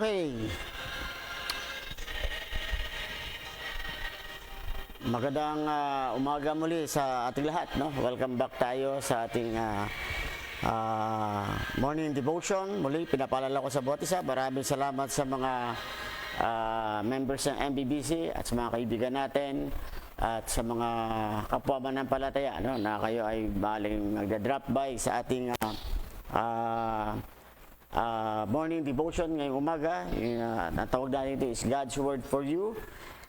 Okay. Magandang umaga muli sa ating lahat, no? Welcome back tayo sa ating morning devotion. Muli, pinapaalala ko sa bawat isa. Maraming salamat sa mga members ng MBBC at sa mga kaibigan natin at sa mga kapwa manampalataya, no? Na kayo ay baling magda-drop by sa ating morning devotion ngayong umaga. Natawag natin ito is God's Word for You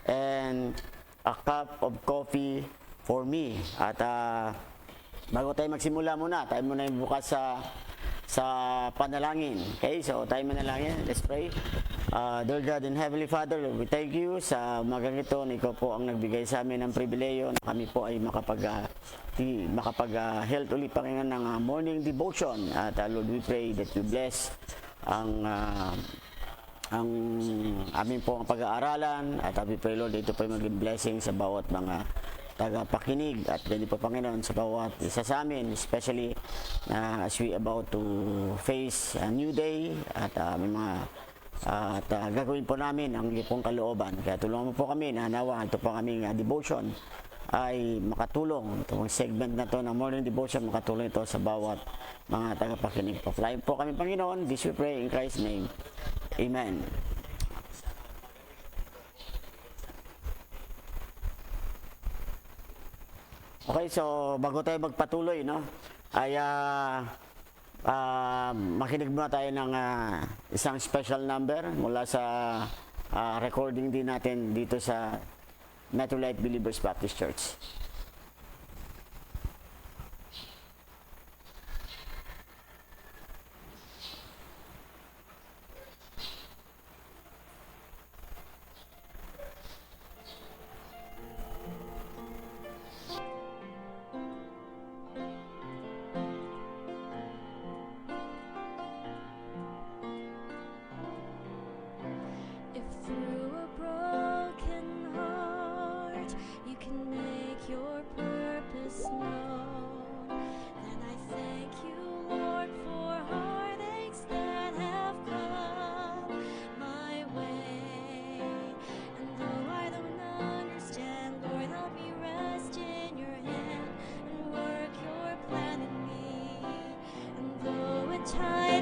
and a cup of coffee for me. At bago tayo magsimula muna, tayo muna yung bukas sa panalangin. Okay, so tayo manalangin. Let's pray. Dear God and Heavenly Father, Lord, we thank you sa umagang ito na ikaw po ang nagbigay sa amin ng pribileyo na kami po ay makapag-health ulit Panginoon ng morning devotion. At Lord, we pray that you bless ang amin po ang pag-aaralan at we pray, Lord, ito po ay maging blessing sa bawat mga tagapakinig at ganyan po, Panginoon, sa bawat isa sa amin, especially as we about to face a new day at may mga gagawin po namin ang iyong kalooban. Kaya tulungan mo po kami na nawa ito po kaming devotion ay makatulong. Itong segment na to ng morning devotion, makatulong ito sa bawat mga tagapakinig. Pagpalain po kami, Panginoon. This we pray in Christ's name. Amen. Okay, so bago tayo magpatuloy, no, ay makinig muna tayo ng isang special number mula sa recording din natin dito sa Metro Light Believers Baptist Church.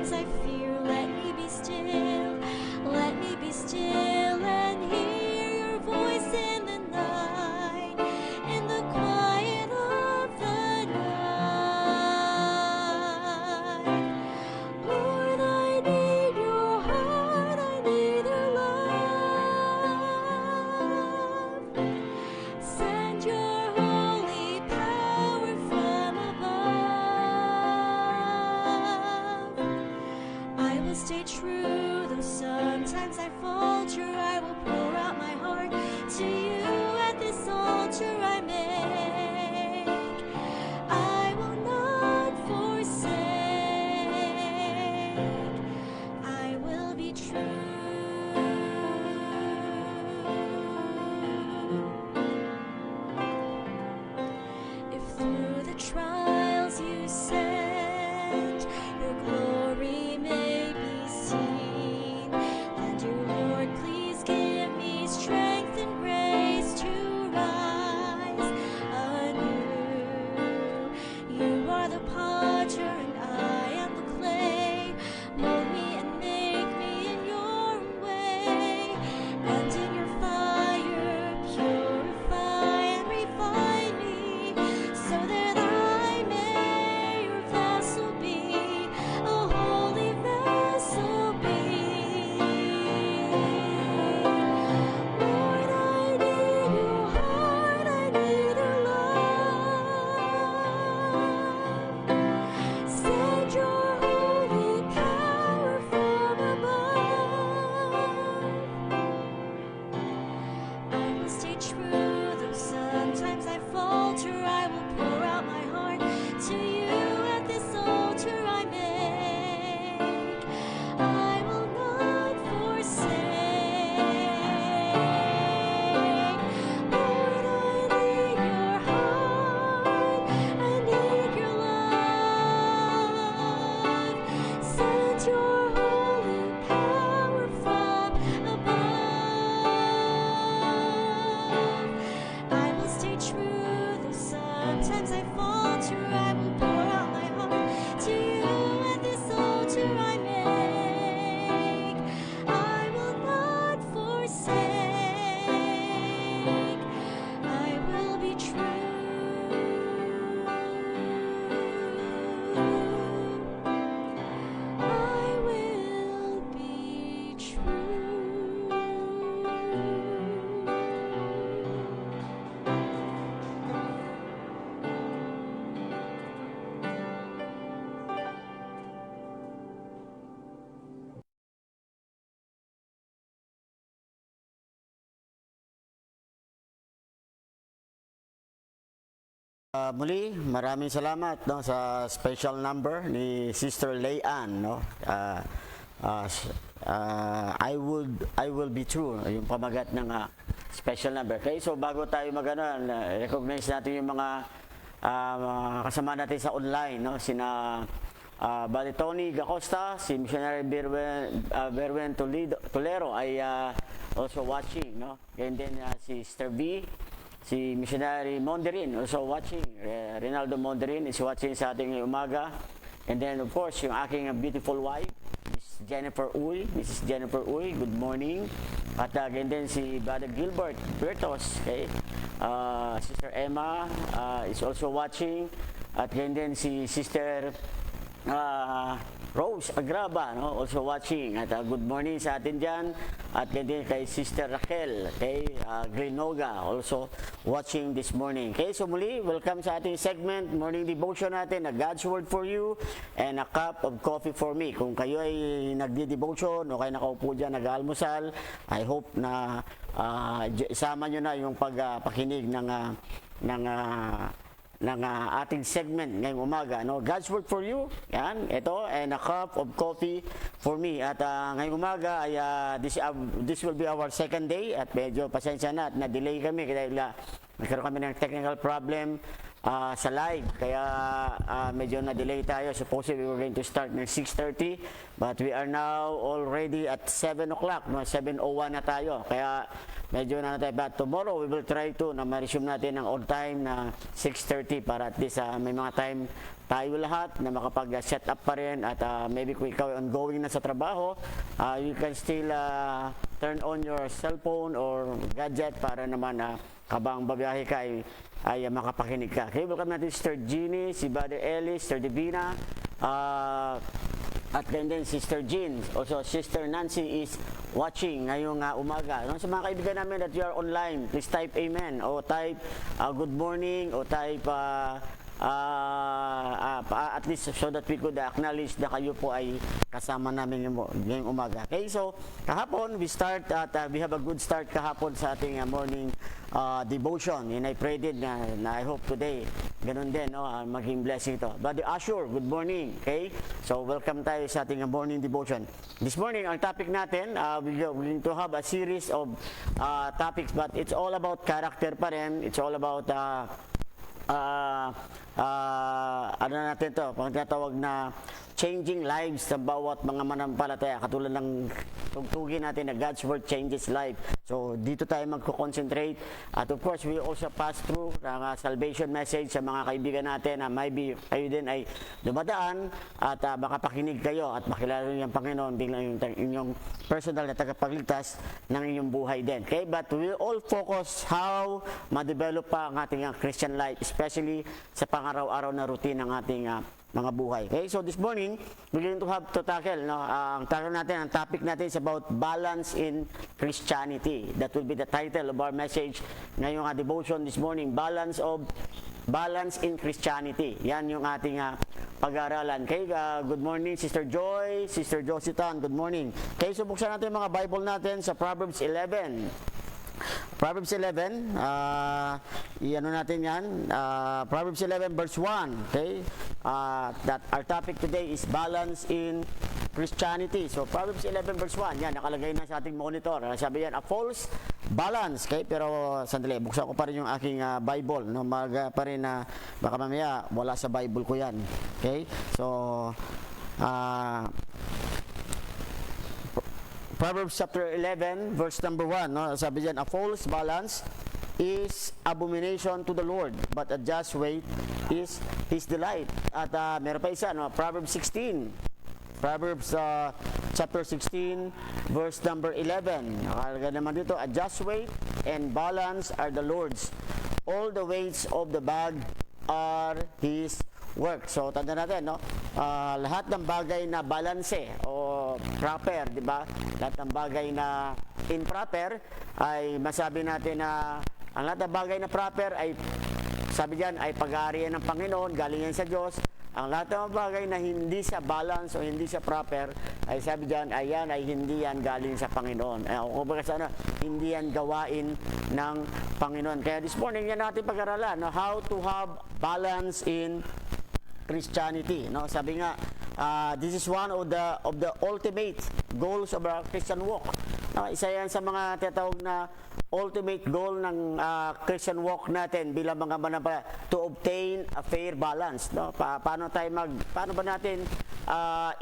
I fear, let me be still and hear your voice in the night, in the quiet of the night. Lord, I need your heart, I need your love. Send your holy power from above. I will stay true, though sometimes I falter. I will pour out my heart to you at this altar I make. I will not forsake. I will be true. If through the trials you send, your glory may be seen, and your Lord, please give me strength and grace to rise anew. You are the potter and I am the clay. Mold me and make me in your way, and in your fire purify and refine me, so that I may your vessel be, a holy vessel be. Lord, I need your heart, I need your love. Send your holy power from above. I will stay true, though sometimes I falter. I will pour out my heart to you at this altar I make. I will not forsake. Lord, I need your heart, I need your love. Send your holy power from Muli, maraming salamat no, sa special number ni Sister Leanne. No? I will be true, yung pamagat ng special number. Okay, so bago tayo recognize natin yung mga kasama natin sa online. No? Sina Bali Tony Gacosta, si Missionary Berwen Tolero ay also watching. No? And then si Sister V, si Missionary Monderin also watching. Rinaldo Monderin is watching sa ating umaga. And then of course, yung aking beautiful wife, Mrs. Jennifer Uy, good morning. At and then si Brother Gilbert Bertos, okay? Sister Emma is also watching. At and then si Sister Rose Agraba, no? Also watching. At good morning sa atin dyan. At then kay Sister Raquel, kay Grinoga, also watching this morning. Okay, so muli, welcome sa ating segment, morning devotion natin, a God's Word for you and a cup of coffee for me. Kung kayo ay nagdi-devotion o kayo nakaupo dyan, nag-almusal, I hope na isama nyo na yung pagpakinig ng ating segment ngayong umaga, no? God's Word for you, yan, ito, and a cup of coffee for me. At ngayong umaga ay this will be our second day at medyo pasensya na at na-delay kami dahil nagkaroon kami ng technical problem sa live, kaya medyo na-delay tayo. Supposedly we were going to start ng 6:30 but we are now already at 7 o'clock, no? 7:01 na tayo, kaya medyo na tayo. But tomorrow we will try to na ma-resume natin ng on time na 6:30 para at least may mga time tayo lahat na makapag-set up pa rin. At maybe kung ikaw ongoing na sa trabaho, you can still turn on your cellphone or gadget para naman habang babiyahe ka ay makapakinig ka. Okay, welcome natin Sister Jeannie, si Brother Ellis, Sister Divina, at then Sister Jean, also Sister Nancy is watching ngayong umaga. No? Sa mga kaibigan namin that you are online, please type amen o type good morning o type at least so that we could acknowledge na kayo po ay kasama namin ngayong umaga. Okay, so kahapon we start at we have a good start kahapon sa ating morning devotion, and I prayed it na I hope today ganun din, no? Maging blessing ito. Brother Ashur, good morning. Okay, so welcome tayo sa ating morning devotion. This morning ang topic natin, we're going to have a series of topics, but it's all about character pa rin. It's all about ano natin to, pang tinatawag na changing lives sa bawat mga manampalataya, katulad ng tugtugin natin na God's Word changes life. So dito tayo magko-concentrate, at of course we also pass through ng salvation message sa mga kaibigan natin na maybe kayo din ay dumadaan at makapakinig kayo at makilala niyo ang Panginoon bilang inyong personal na tagapagligtas ng inyong buhay din. Okay, but we will all focus how ma-develop pa ang ating Christian life, especially sa pang-araw-araw na routine ng ating mga buhay. Okay, so this morning we're going to have to tackle, no, ang topic natin is about balance in Christianity. That will be the title of our message ngayong devotion this morning, balance in Christianity. Yan yung ating pag-aaralan. Okay, good morning Sister Joy, Sister Jositan, good morning. Okay, so buksan natin yung mga Bible natin sa Proverbs 11. Proverbs 11, i-ano natin yan, Proverbs 11 verse 1, okay, that our topic today is balance in Christianity. So Proverbs 11 verse 1, yan, nakalagay na sa ating monitor. Sabi yan, a false balance, okay, pero sandali, buksan ko pa rin yung aking Bible, no, pa rin na baka mamaya wala sa Bible ko yan, okay, so, Proverbs chapter 11 verse number 1, no? Sabi diyan, a false balance is abomination to the Lord, but a just weight is His delight. At meron pa isa, no? Proverbs 16. Proverbs chapter 16 verse number 11. Nakalagay naman dito, a just weight and balance are the Lord's. All the weights of the bag are His work. So tanda natin, no? Lahat ng bagay na balanse o proper, di ba? Lahat ng bagay na improper ay masabi natin na ang lahat ng bagay na proper ay sabi diyan ay pag-aarian ng Panginoon, galing yan sa Diyos. Ang lahat ng mga bagay na hindi sa balance o hindi sa proper, ay sabi diyan, ayan ay hindi yan galing sa Panginoon. O kumbaga sana, hindi yan gawain ng Panginoon. Kaya this morning, yan natin pag-aralan, no? How to have balance in Christianity. No? Sabi nga, this is one of the ultimate goals of our Christian walk. No? Isa yan sa mga tinatawag na ultimate goal ng Christian walk natin bilang mga mananampalataya, to obtain a fair balance. No? Paano ba natin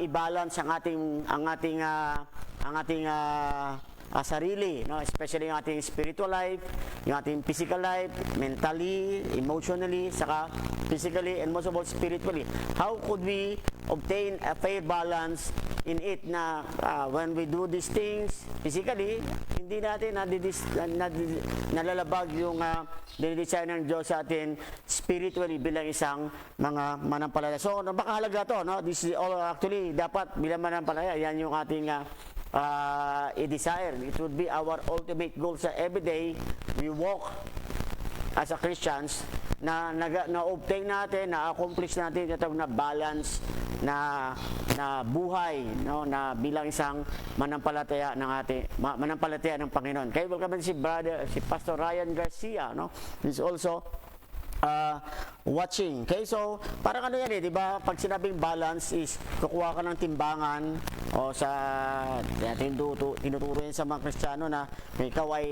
i-balance ang ating sarili, no? Especially yung ating spiritual life, yung ating physical life, mentally, emotionally, saka physically, and most of all spiritually. How could we obtain a fair balance in it na when we do these things physically, hindi natin nalalabag yung dinidesign ng Diyos sa atin spiritually bilang isang mga manampalataya. So, napakahalaga to, no? This is all actually, dapat bilang manampalataya, yan yung ating i-desire. It would be our ultimate goal sa everyday we walk as a Christians na-obtain natin, na-accomplish natin yung na balance na buhay, no, na bilang isang manampalataya ng Panginoon. Kaya welcome si Pastor Ryan Garcia, no? He's also watching. Okay, so parang ano yan di ba? Pag sinabing balance is kukuha ka ng timbangan o sa tinuturo yan sa mga Kristiyano na ikaw ay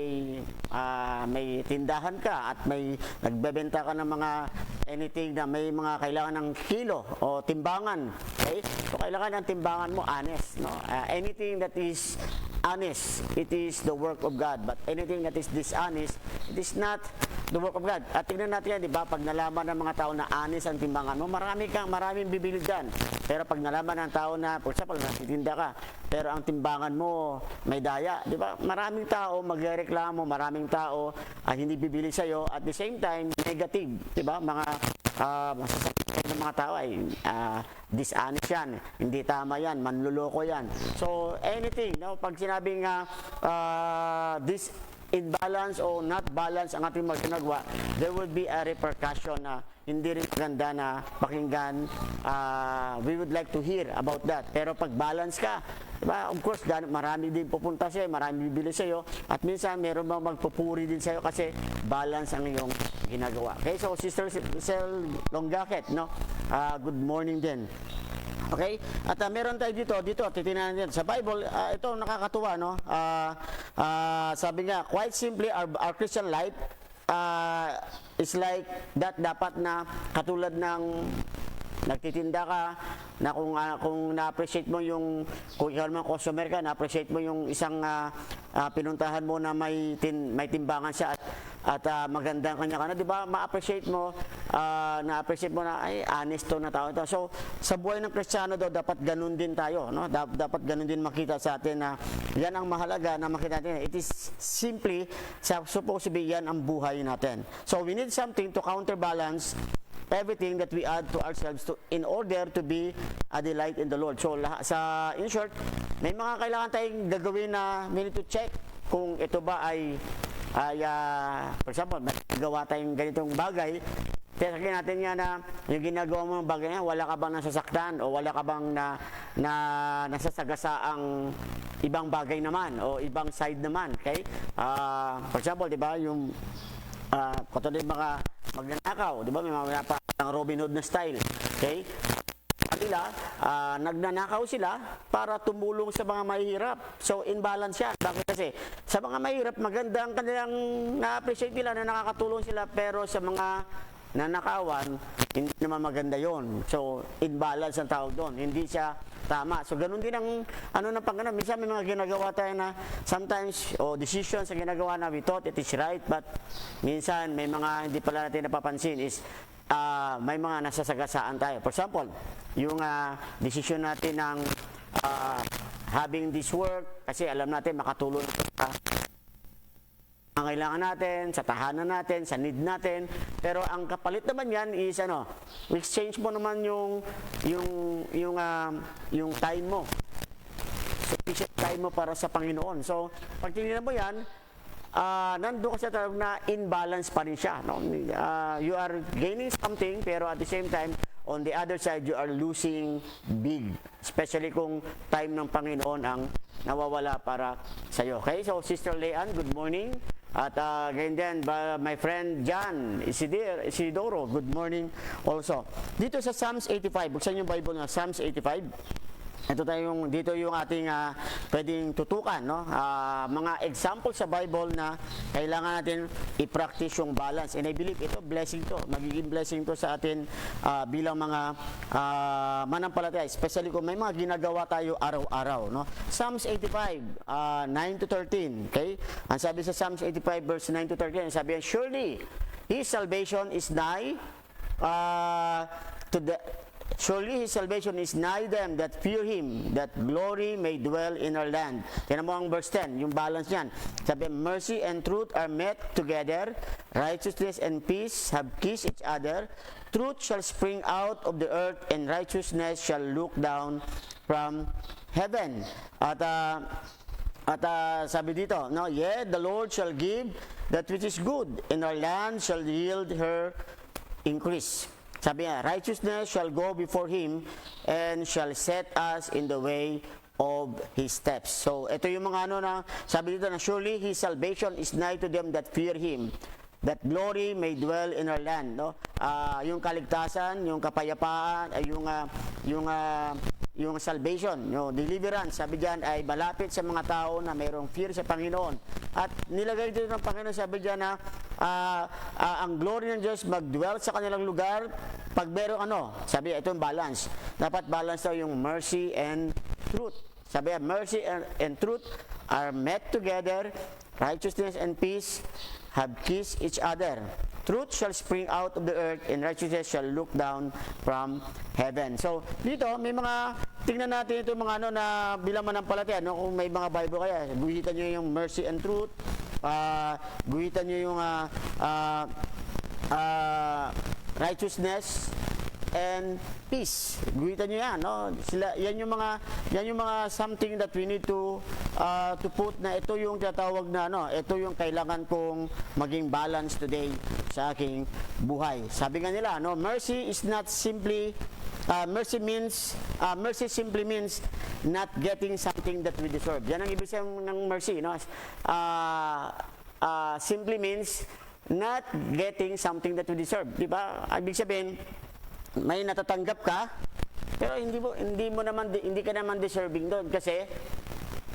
may tindahan ka at may nagbebenta ka ng mga anything na may mga kailangan ng kilo o timbangan. Okay? So kailangan ng timbangan mo honest, no? Anything that is honest, it is the work of God. But anything that is dishonest, it is not the work of God. At tingnan natin yan, di ba? Pag nalaman ng mga tao na honest ang timbangan mo, maraming bibili dyan. Pero pag nalaman ng tao na, for example, natitinda ka, pero ang timbangan mo may daya, di ba? Maraming tao magreklamo, maraming tao hindi bibili sa'yo. At the same time, negative, di ba? Mga masasakit ng mga tao ay dishonest yan, hindi tama yan, manluloko yan. So, anything, no? Pag sinabing this imbalance o not balance ang ating mga ginagawa, there will be a repercussion na hindi rin maganda na pakinggan. We would like to hear about that. Pero pag balance ka, diba? Of course, marami din pupunta sa'yo, marami bibili sa'yo, at minsan meron bang magpupuri din sa'yo kasi balance ang iyong ginagawa. Okay, so Sister Cel Longaket, no? Good morning din. Okay? At meron tayo dito titingnan natin sa Bible, ito nakakatuwa, no? Sabi nga, quite simply our Christian life is like that, dapat na katulad ng nagtitinda ka na kung na-appreciate mo yung, kung ikaw naman customer ka, na-appreciate mo yung isang pinuntahan mo na may timbangan siya at magandang kanya ka na, di ba? Ma-appreciate mo, na-appreciate mo na ay honest to na tao ito. So sa buhay ng Kristiyano daw dapat ganun din tayo, no? Dapat ganun din makita sa atin na yan ang mahalaga na makita natin. It is simply supposed to be yan ang buhay natin. So we need something to counterbalance everything that we add to ourselves in order to be a delight in the Lord. So in short, may mga kailangan tayong gagawin na we need to check kung ito ba ay for example, may gawa tayong ganitong bagay, tessakin natin nga na yung ginagawa mo ng bagay na wala ka bang nasasaktan o wala ka bang nasasagasaang ibang bagay naman o ibang side naman. Okay? For example, di ba, yung katulad mga magnanakaw, di ba, may mga parang Robin Hood na style. Okay? Kanila, nagnanakaw sila para tumulong sa mga mahihirap. So, imbalance yan. Bakit? Kasi sa mga mahihirap, maganda ang kanilang na-appreciate nila na nakakatulong sila, pero sa mga nanakawan, hindi naman maganda yon. So, imbalance ang tawag doon. Hindi siya tama. So, ganun din ang pangano. Minsan may mga ginagawa tayo na sometimes, decisions sa ginagawa na we thought it is right, but minsan may mga hindi pala natin napapansin is may mga nasasagasaan tayo. For example, yung decision natin ng having this work, kasi alam natin makatulong ang kailangan natin, sa tahanan natin, sa need natin. Pero ang kapalit naman yan is exchange mo naman yung time mo. Sufficient time mo para sa Panginoon. So, pag tingnan mo yan, nandun ka sa tawag na imbalance pa rin siya. No? You are gaining something, pero at the same time, on the other side, you are losing big. Especially kung time ng Panginoon ang nawawala para sa'yo. Okay, so Sister Leanne, good morning. At ganyan din, my friend John Isidoro, good morning also. Dito sa Psalms 85, buksan yung Bible na Psalms 85. Dito yung ating pwedeng tutukan, no? Mga example sa Bible na kailangan natin i-practice yung balance. And I believe ito, blessing to. Magiging blessing to sa atin bilang mga manampalataya. Especially kung may mga ginagawa tayo araw-araw, no? Psalms 85, 9 to 13. Okay? Ang sabi sa Psalms 85, verse 9 to 13, sabi yan, surely, His salvation is nigh Surely His salvation is nigh them that fear Him, that glory may dwell in our land. Yan mo ang verse 10, yung balance niyan. Sabi, mercy and truth are met together, righteousness and peace have kissed each other, truth shall spring out of the earth, and righteousness shall look down from heaven. At sabi dito, no, yeah, the Lord shall give that which is good, and our land shall yield her increase. Sabi niya, righteousness shall go before Him and shall set us in the way of His steps. So, ito yung mga sabi dito na surely His salvation is nigh to them that fear Him, that glory may dwell in our land. No? Yung kaligtasan, yung kapayapaan, yung salvation, yung deliverance, sabi diyan ay malapit sa mga tao na mayroong fear sa Panginoon. At nilagay dito ng Panginoon, sabi diyan na ang glory ng Diyos mag-dwell sa kanilang lugar pag mayroong sabi ito yung balance. Dapat balance daw yung mercy and truth. Sabi mercy and truth are met together, righteousness and peace have kissed each other. Truth shall spring out of the earth, and righteousness shall look down from heaven. So, dito, may mga, tingnan natin ito mga na bilang manampalataya, kung may mga Bible kaya, guhitan nyo yung mercy and truth, guhitan nyo yung righteousness and peace. Guhitan nyo yan, no? Yan yung mga something that we need to put na ito yung tatawag na ito yung kailangan kong maging balance today sa aking buhay. Sabi nga nila, mercy is not simply mercy simply means not getting something that we deserve. Yan ang ibig sabihin ng mercy, no? Simply means not getting something that we deserve. Di ba? Ibig sabihin, may natatanggap ka, pero hindi ka naman deserving doon kasi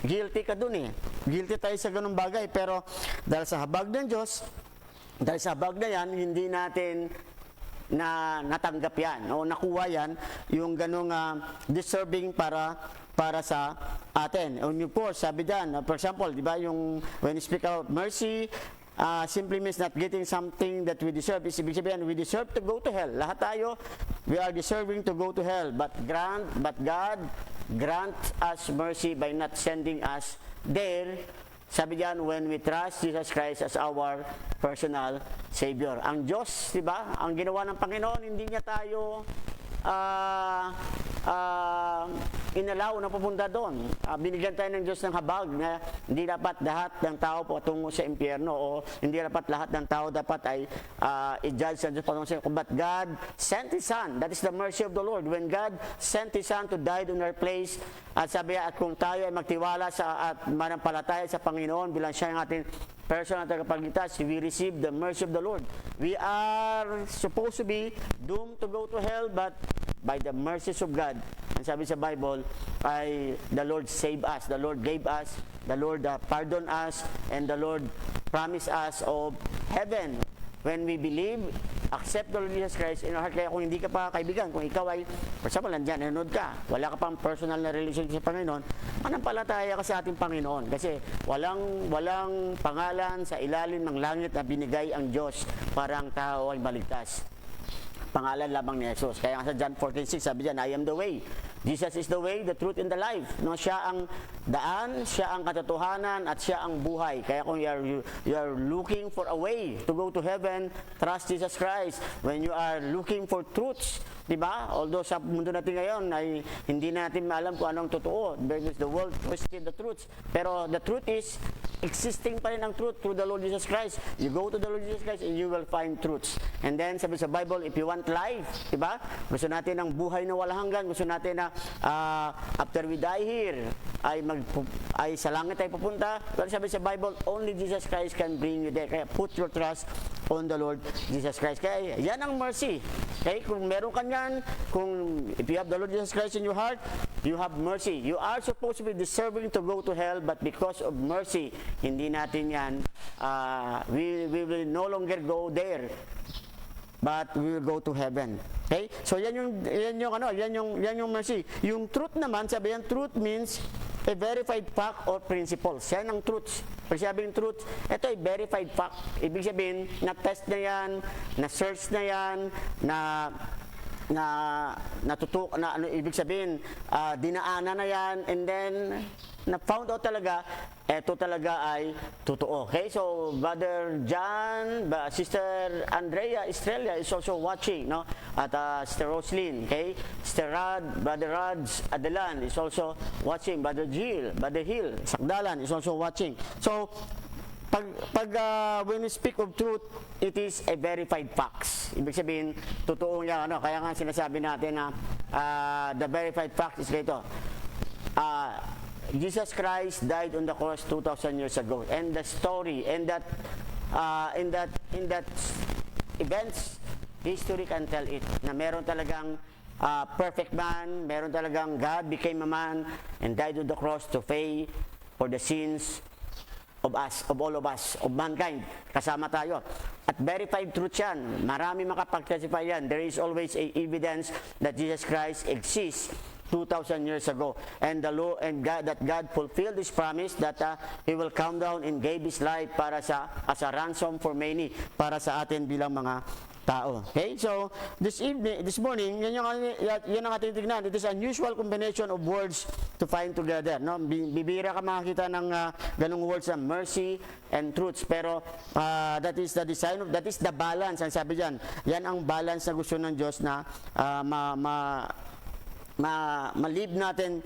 guilty ka doon eh. Guilty tayo sa ganung bagay, pero dahil sa habag ng Diyos, dahil sa habag na yan, hindi natin natanggap yan o nakuha yan yung ganung deserving para sa atin. And of course, sabi dyan, for example, di ba, when you speak about mercy, simply means not getting something that we deserve. Ibig sabihin, we deserve to go to hell. Lahat tayo, we are deserving to go to hell. But God grants us mercy by not sending us there. Sabi diyan, when we trust Jesus Christ as our personal Savior. Ang Diyos, di ba? Ang ginawa ng Panginoon, hindi niya tayo inalaw na pupunta doon. Binigyan tayo ng Diyos ng habag na hindi dapat lahat ng tao patungo sa impyerno o hindi dapat lahat ng tao dapat ay i-judge sa Diyos patungo sa impyerno. But God sent His Son. That is the mercy of the Lord. When God sent His Son to die in our place, at sabi at kung tayo ay magtiwala at manampalataya sa Panginoon bilang siya ang ating personal tagapagligtas, we receive the mercy of the Lord. We are supposed to be doomed to go to hell, but by the mercies of God, ang sabi sa Bible, ay the Lord saved us, the Lord gave us, the Lord pardoned us, and the Lord promised us of heaven. When we believe, accept the Lord Jesus Christ in our heart. Kaya kung hindi ka pa kaibigan, kung ikaw ay, for example, nandyan, nanonood ka, wala ka pang personal na relationship sa Panginoon, manampalataya ka sa ating Panginoon. Kasi walang pangalan sa ilalim ng langit na binigay ang Diyos para ang tao ay maligtas. Pangalan lamang ni Jesus. Kaya sa John 14:6 sabi diyan, I am the way. Jesus is the way, the truth, and the life. No, siya ang daan, siya ang katotohanan, at siya ang buhay. Kaya kung you are looking for a way to go to heaven, trust Jesus Christ. When you are looking for truths, di ba? Although sa mundo natin ngayon ay hindi natin maalam kung anong totoo, because the world twisted the truths. Pero the truth is, existing pa rin ang truth through the Lord Jesus Christ. You go to the Lord Jesus Christ and you will find truths. And then sabi sa Bible, if you want life, di ba? Gusto natin ng buhay na walang hanggan, gusto natin na after we die here, ay sa langit tayo pupunta. Pero sabi sa Bible, only Jesus Christ can bring you there. Kaya put your trust on the Lord Jesus Christ. Kaya yan ang mercy. Okay? Kung meron ka yan, if you have the Lord Jesus Christ in your heart, you have mercy. You are supposed to be deserving to go to hell, but because of mercy, hindi natin yan, we will no longer go there, but we will go to heaven. Okay? So yan yung mercy. Yung truth naman, sabi yan, truth means a verified fact or principles. Yan ang truths. Pag sabing truth, ito ay verified fact. Ibig sabihin, na-test na yan, na-search na yan, ibig sabihin, dinaanan na yan, and then na-found out talaga, eto talaga ay totoo. Okay, so Brother John, Sister Andrea Estrella is also watching, no? At Sister Roslyn, okay? Sister Rod, Brother Rods Adelan is also watching. Brother Hill, Sakdalan is also watching. So, when we speak of truth, it is a verified facts. Ibig sabihin, totoo yan. Kaya nga sinasabi natin na the verified fact is ganito. Jesus Christ died on the cross 2,000 years ago, and the story, and that events, history can tell it, na meron talagang perfect man, meron talagang God became a man and died on the cross to pay for the sins of us, of all of us, of mankind. Kasama tayo. At verified truth yan. Marami makapag-testify yan. There is always a evidence that Jesus Christ exists 2,000 years ago. And that God fulfilled His promise that He will come down and gave His life as a ransom for many, para sa atin bilang mga tao. Okay? So, this morning, yan ang ating tignan. It is an unusual combination of words to find together. No? Bibira ka makakita ng ganung words na mercy and truths. Pero, that is the balance. Ang sabi dyan, yan ang balance na gusto ng Diyos na ma-live natin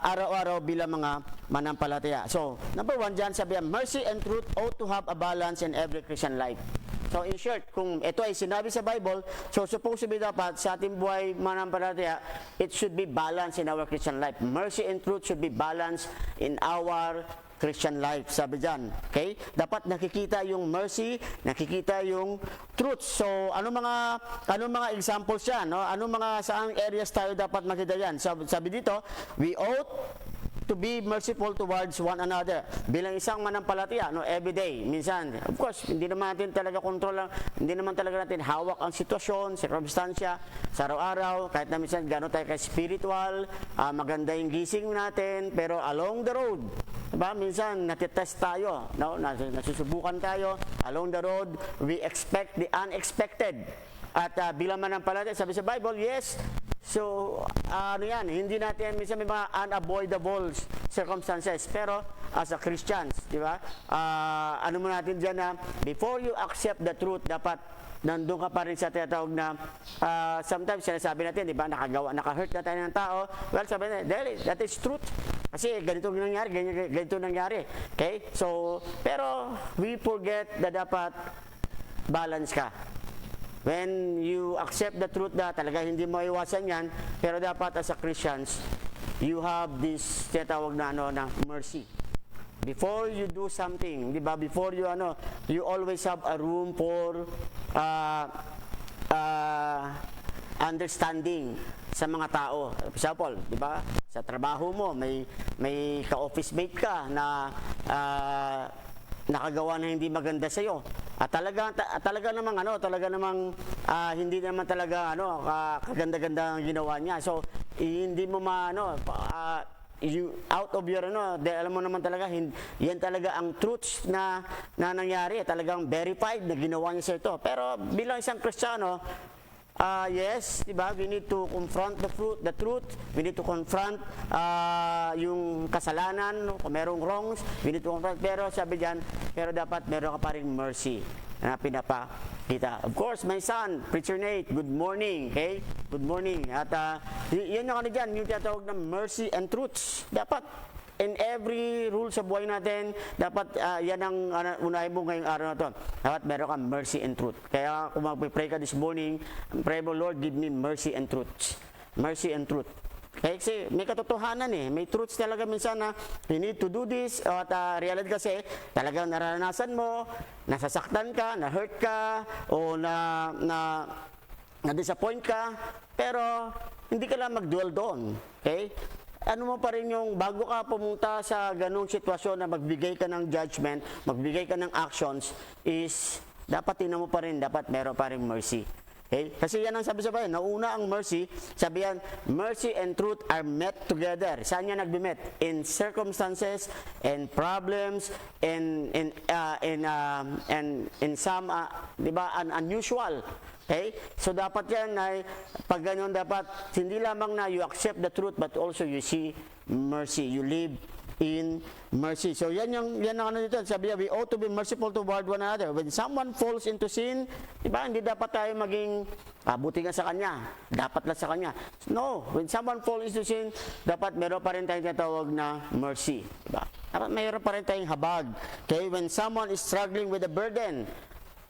araw-araw bilang mga manampalataya. So, number one dyan, sabi yan, mercy and truth ought to have a balance in every Christian life. So, in short, kung ito ay sinabi sa Bible, so supposed to be dapat sa ating buhay manampalataya, it should be balanced in our Christian life. Mercy and truth should be balanced in our Christian life, sabi dyan. Okay? Dapat nakikita yung mercy, nakikita yung truth. So, ano mga examples yan? No? Saang areas tayo dapat makita yan? Sabi dito, we ought to be merciful towards one another. Bilang isang manampalataya, no, every day. Minsan, of course, hindi naman natin talaga hindi naman talaga natin hawak ang sitwasyon, circumstansya, sa araw-araw, kahit na minsan gano'n tayo ka-spiritual, maganda yung gising natin, pero along the road, diba? Minsan, natitest tayo, no? Nasusubukan tayo, along the road, we expect the unexpected. At bilang manampalataya, sabi sa Bible, yes, so, hindi natin, minsan may mga unavoidable circumstances. Pero, as a Christians, di ba? Mo natin dyan na, before you accept the truth, dapat nandun ka pa rin sa tinatawag na, sometimes sinasabi natin, di ba, naka-hurt na tayo ng tao. Well, sabi natin, that is truth. Kasi ganito nangyari. Okay? So, pero, we forget na dapat balance ka. When you accept the truth na talaga hindi mo iwasan yan, pero dapat as a Christians, you have this tinatawag na mercy. Before you do something, di ba? Before you you always have a room for understanding sa mga tao. For example, di ba? Sa trabaho mo, may ka-office mate ka na nakagawa na hindi maganda sa iyo. Talaga namang hindi naman talaga kaganda-ganda ang ginawa niya. So hindi mo out of your alam mo naman talaga yan talaga ang truths na nangyari, talagang verified na ginawa niya sa ito. Pero bilang isang Kristiyano, Yes, di ba? We need to confront the truth. We need to confront yung kasalanan, no? Kung merong wrongs, we need to confront. Pero sabi diyan, pero dapat meron ka pa ring mercy na pinapakita. Of course, my son, Preacher Nate, good morning, okay? Good morning. At yun yung ano dyan, yung tinatawag na mercy and truths. Dapat in every rule sa buhay natin, dapat yan ang unahin mo ngayong araw na to. Dapat meron kang mercy and truth. Kaya kung mag-pray ka this morning, pray mo, Lord, give me mercy and truth. Mercy and truth. Kasi may katotohanan may truths talaga minsan na you need to do this at reality kasi talagang naranasan mo, nasasaktan ka, na-hurt ka, o na-disappoint ka, pero hindi ka lang mag-dwell doon. Okay? Ano mo pa rin yung bago ka pumunta sa ganung sitwasyon na magbigay ka ng judgment, magbigay ka ng actions, is dapat tingnan mo pa rin, dapat meron pa rin mercy. Okay? Kasi yan ang sabi-sabi, nauna ang mercy, sabi yan, mercy and truth are met together. Saan yan nagbimet? In circumstances and problems and in some, di ba, unusual. Okay? So dapat yan ay pag ganyan dapat hindi lamang na you accept the truth but also you see mercy. You live in mercy. So yan ang ano dito. Sabi niya, we ought to be merciful toward one another. When someone falls into sin, diba, hindi dapat tayo maging buti nga sa kanya. Dapat lang sa kanya. No. When someone falls into sin, dapat meron pa rin tayong tinatawag na mercy. Diba? Dapat meron pa rin tayong habag. Okay? When someone is struggling with a burden,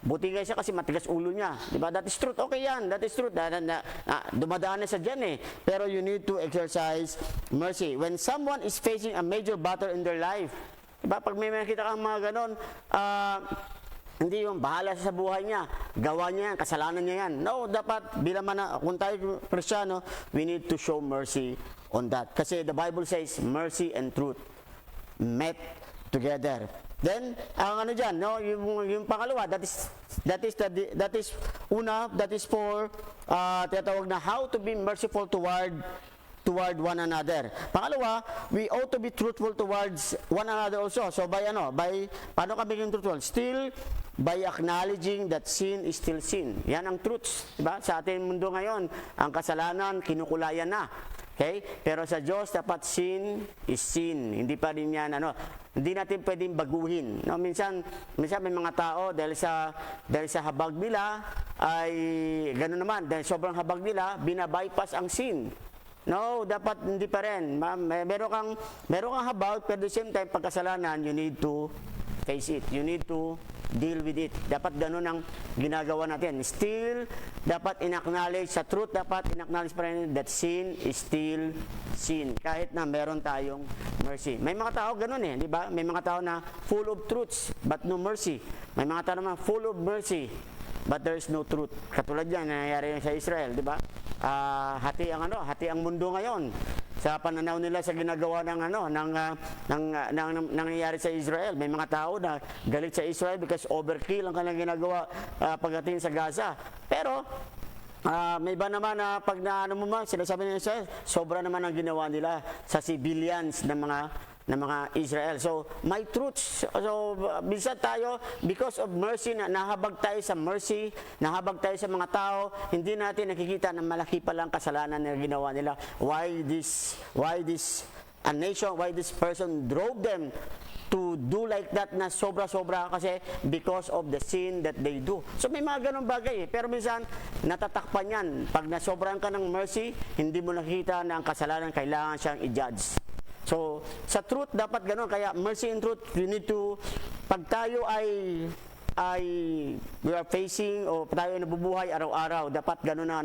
buti nga siya kasi matigas ulo niya. Diba? That is truth. Okay yan. That is truth. Dumadaan na sa dyan Pero you need to exercise mercy. When someone is facing a major battle in their life, diba? Pag may makita kang mga ganon, hindi yung bahala sa buhay niya. Gawa niya yan. Kasalanan niya yan. No, dapat bilang kung tayo Kristiyano, we need to show mercy on that. Kasi the Bible says, mercy and truth met together. Then, ang ano dyan, no, yung pangalawa, that is for tinatawag na how to be merciful toward one another. Pangalawa, we ought to be truthful towards one another also. So paano ka maging truthful? Still by acknowledging that sin is still sin. Yan ang truths, diba? Sa ating mundo ngayon, ang kasalanan kinukulayan na. Okay? Pero sa Diyos, dapat sin is sin. Hindi pa rin yan, hindi natin pwedeng baguhin. No? Minsan may mga tao, dahil sa habag nila, ay gano'n naman, dahil sobrang habag nila, binabypass ang sin. No, dapat hindi pa rin. Meron kang habag, pero at the same time, pagkasalanan, you need to face it. You need to deal with it. Dapat ganun ang ginagawa natin. Still, dapat in-acknowledge sa truth, dapat in-acknowledge pa rin that sin is still sin. Kahit na meron tayong mercy. May mga tao ganun di ba? May mga tao na full of truths, but no mercy. May mga tao naman full of mercy, but there is no truth. Katulad yan, nangyayari sa Israel, di ba? Hati ang mundo ngayon. Sa pananaw nila sa ginagawa ng nangyayari sa Israel. May mga tao na galit sa Israel because overkill ang kanilang ginagawa pagdating sa Gaza. Pero may iba naman na pag sinasabi ng Israel, sobra naman ang ginawa nila sa civilians ng mga Israel. So, may truths. So, minsan tayo, because of mercy, nahabag tayo sa mercy, nahabag tayo sa mga tao, hindi natin nakikita na malaki palang kasalanan na ginawa nila. Why this person drove them to do like that na sobra-sobra kasi because of the sin that they do. So may mga ganun bagay pero minsan natatakpan yan. Pag nasobran ka ng mercy, hindi mo nakita na ang kasalanan kailangan siyang i-judge. So, sa truth, dapat gano'n. Kaya, mercy and truth, we need to, pag tayo we are facing, o tayo nabubuhay araw-araw, dapat gano'n na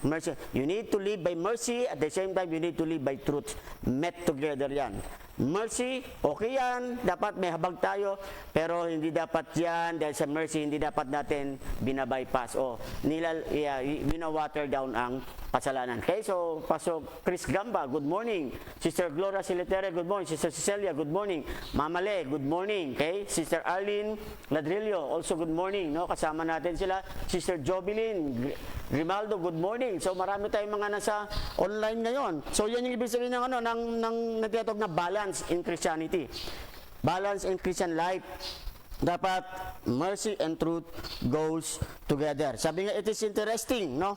mercy. You need to live by mercy, at the same time, you need to live by truth. Met together yan. Mercy, okay yan, dapat may habag tayo, pero hindi dapat yan, dahil sa mercy, hindi dapat natin binabypass o wina-water down ang kasalanan. Okay, so Pastor Chris Gamba, good morning. Sister Gloria Siletere, good morning. Sister Cecilia, good morning. Mama Le, good morning. Okay, Sister Arlene Ladrillo, also good morning. No, kasama natin sila. Sister Jobilin Grimaldo, good morning. So marami tayong mga nasa online ngayon. So yan yung ibig sabihin ng tinatawag na balance in Christianity. Balance in Christian life. dapat mercy and truth goes together. Sabi nga, it is interesting, no?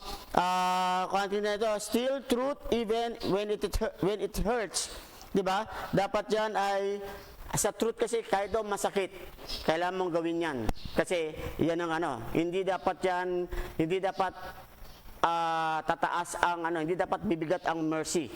Kung na ito, still truth even when it hurts. Di ba? Dapat yan ay, sa truth kasi kahit daw masakit, kailangan mong gawin yan. Kasi yan ang hindi dapat yan, hindi dapat tataas ang hindi dapat bibigat ang mercy.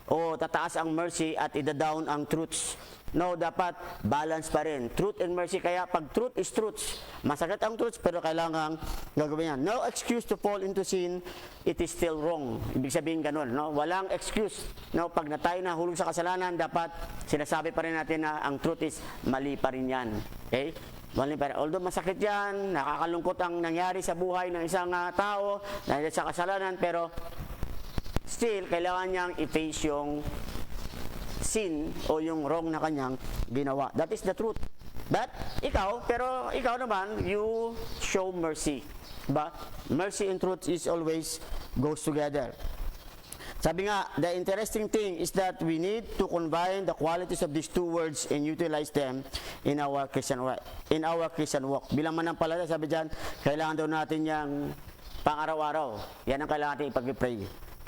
O tataas ang mercy at ida-down ang truths. No, dapat balance pa rin. Truth and mercy. Kaya pag truth is truths, masakit ang truths pero kailangan gagawin yan. No excuse to fall into sin, it is still wrong. Ibig sabihin ganun, no? Walang excuse. No, pag na tayo nahulog sa kasalanan, dapat sinasabi pa rin natin na ang truth is mali pa rin yan. Okay? Mali pa rin. Although masakit yan, nakakalungkot ang nangyari sa buhay ng isang tao dahil sa kasalanan, pero still, kailangan niyang i-face yung sin o yung wrong na kanyang ginawa. That is the truth. But pero ikaw naman, you show mercy. But mercy and truth is always goes together. Sabi nga, the interesting thing is that we need to combine the qualities of these two words and utilize them in our Christian walk. Bilang manampalataya, sabi diyan, kailangan daw natin yang pang-araw-araw. Yan ang kailangan natin ipag-pray.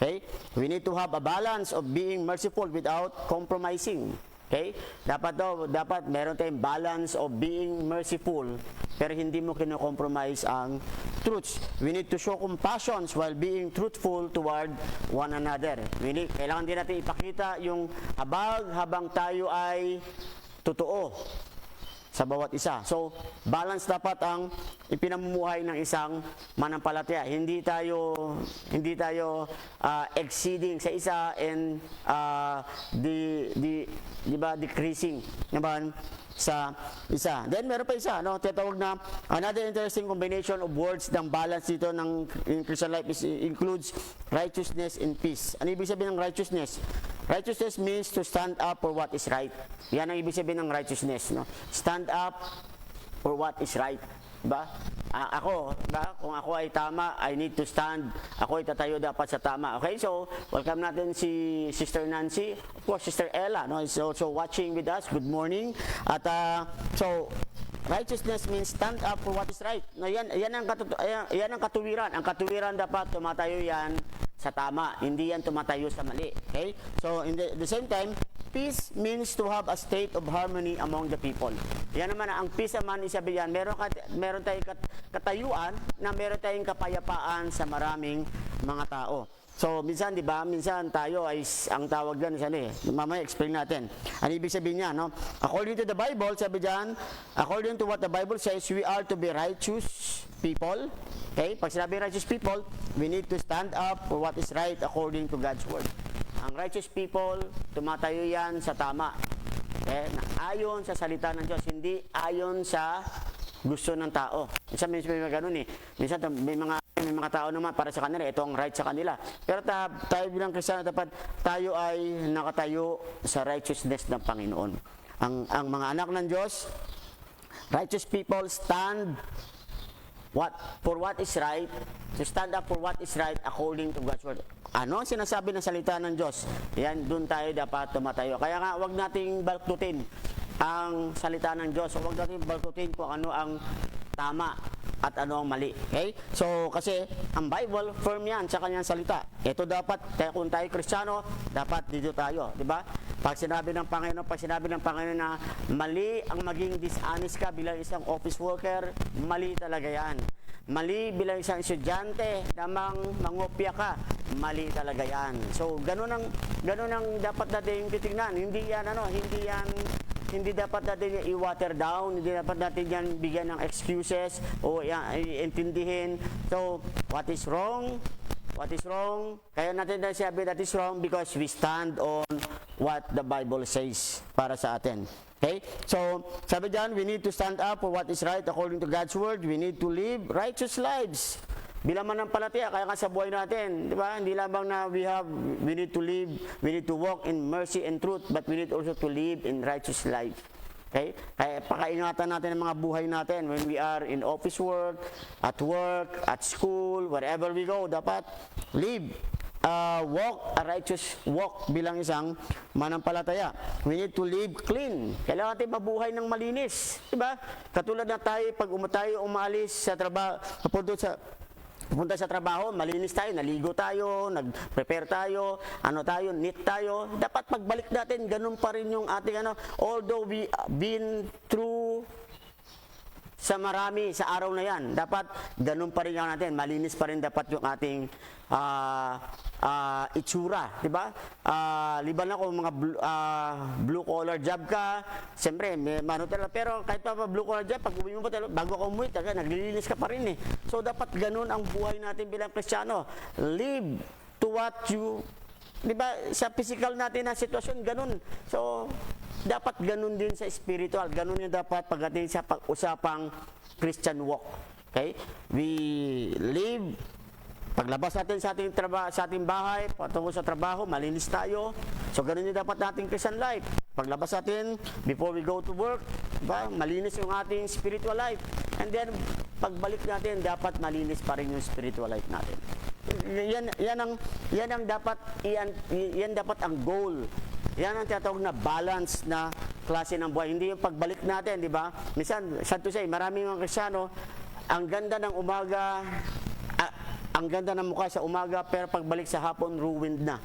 Okay? We need to have a balance of being merciful without compromising. Okay? Dapat meron tayong balance of being merciful pero hindi mo kino-compromise ang truths. We need to show compassion while being truthful toward one another. Kailangan din natin ipakita yung habang tayo ay totoo sa bawat isa. So, balance dapat ang ipinamumuhay ng isang manampalataya. Hindi tayo exceeding sa isa and decreasing naman sa isa. Then meron pa isa, no? Tinatawag na another interesting combination of words ng balance dito in Christian life includes righteousness and peace. Ano ibig sabihin ng righteousness? Righteousness means to stand up for what is right. Yan ang ibig sabihin ng righteousness, no? Stand up for what is right. Diba? Kung ako ay tama, I need to stand. Ako ay tatayo dapat sa tama. Okay, so welcome natin si Sister Nancy. Of course, Sister Ella, no, is also watching with us. Good morning. At so righteousness means stand up for what is right. No, yan ang katuwiran. Ang katuwiran dapat tumatayo yan sa tama, hindi yan tumatayo sa mali. Okay? So in the same time, peace means to have a state of harmony among the people. Yan naman, ang peace naman, isabi yan, meron tayong katayuan na meron tayong kapayapaan sa maraming mga tao. So, minsan, di ba, minsan tayo ay, ang tawag dyan, mamaya explain natin. Ano ibig sabihin niya, no? According to the Bible, sabi dyan, according to what the Bible says, we are to be righteous people. Okay? Pag sinabi righteous people, we need to stand up for what is right according to God's word. Ang righteous people, tumatayo yan sa tama. Okay? Ayon sa salita ng Diyos, hindi ayon sa gusto ng tao. Minsan may ganun eh. Minsan may mga tao naman para sa kanila, ito ang right sa kanila. Pero tayo bilang Kristiyano, dapat tayo ay nakatayo sa righteousness ng Panginoon. Ang mga anak ng Diyos, righteous people stand for what is right, to stand up for what is right according to God's word. Ano ang sinasabi ng salita ng Diyos? Yan, doon tayo dapat tumatayo. Kaya nga, wag nating baltutin ang salita ng Diyos. Huwag natin baltutin kung ano ang tama at ano ang mali. Okay? So, kasi ang Bible, firm yan sa kanyang salita. Ito dapat, kung tayo Kristiyano, dapat dito tayo. Diba? Pag sinabi ng Panginoon na mali ang maging dishonest ka bilang isang office worker, mali talaga yan. Mali bilang isang estudyante na mangopya ka, mali talaga yan. So, ganun ang dapat natin titingnan. Hindi dapat natin i-water down, hindi dapat natin yan bigyan ng excuses o intindihin. So, what is wrong? What is wrong? Kaya natin sabi that is wrong because we stand on what the Bible says para sa atin. Okay? So, sabi dyan, we need to stand up for what is right according to God's word. We need to live righteous lives. Bilang manampalataya, kaya nga sa buhay natin, di ba? Hindi lamang na we need to walk in mercy and truth, but we need also to live in righteous life. Okay? Kaya pakaingatan natin ang mga buhay natin when we are in office work, at school, wherever we go, dapat live walk a righteous walk bilang isang manampalataya. We need to live clean. Kailangan natin mabuhay ng malinis. Diba? Katulad na tayo, pag tayo umalis sa trabaho, pupunta sa trabaho, malinis tayo, naligo tayo, nag-prepare tayo, neat tayo. Dapat pagbalik natin, ganun pa rin yung ating although we been through sa marami sa araw na yan, dapat ganun pa rin natin, malinis pa rin dapat yung ating itsura, di ba? Liban na kung mga blue collar job ka, siyempre may pero kahit pa blue collar job, pag uwi mo pa bago ka umuwi, naglilinis ka pa rin eh. So dapat ganun ang buhay natin bilang Kristiyano. Live to what you, di ba, sa physical natin na sitwasyon, ganun. So dapat ganun din sa spiritual, ganun yung dapat pagdating sa pag-usapang Christian walk. Okay? We live, paglabas natin sa ating bahay, patungo sa trabaho, malinis tayo. So ganun yung dapat nating Christian life. Paglabas natin, before we go to work, diba, malinis yung ating spiritual life. And then, pagbalik natin, dapat malinis pa rin yung spiritual life natin. Yan ang dapat ang goal. Yan ang tinatawag na balance na klase ng buhay. Hindi yung pagbalik natin, di ba? Minsan, sad to say, maraming mga Kristiyano, ang ganda ng umaga, ang ganda ng mukha sa umaga, pero pagbalik sa hapon, ruined na.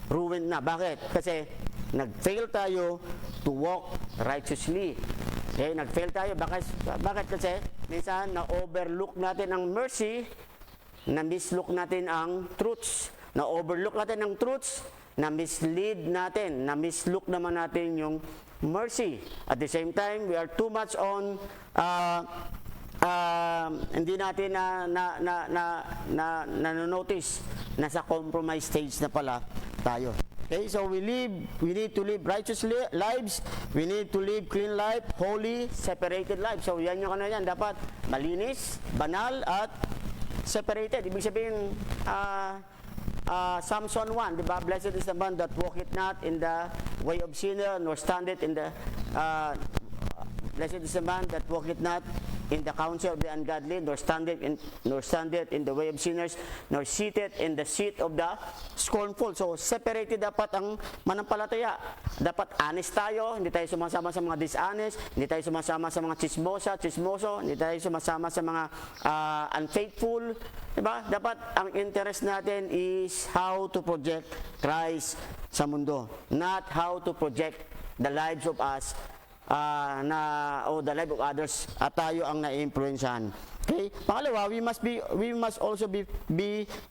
Ruined na. Bakit? Kasi nag-fail tayo to walk righteously. Okay? Nag-fail tayo. Bakit? Kasi minsan, na-overlook natin ang mercy, na-mislook natin ang truths. Na-overlook natin ang truths, na-mislead natin, na-mislook naman natin yung mercy. At the same time, we are too much on hindi natin na-notice na sa compromise stage na pala tayo. Okay, so we need to live righteous lives, we need to live clean life, holy, separated life. So yan yung yan, dapat malinis, banal, at separated. Ibig sabihin, Psalms 1:1, di ba? Blessed is the man that walketh not in the way of sinner, nor standeth in the blessed is the man that walketh not in the counsel of the ungodly, nor standeth in the way of sinners, nor seated in the seat of the scornful. So separated dapat ang manampalataya. Dapat honest tayo, hindi tayo sumasama sa mga dishonest, hindi tayo sumasama sa mga chismoso, hindi tayo sumasama sa mga unfaithful. Diba? Dapat ang interest natin is how to project Christ sa mundo, not how to project the lives of us the life of others at tayo ang na-influensyahan. Okay? Pangalawa, we must also be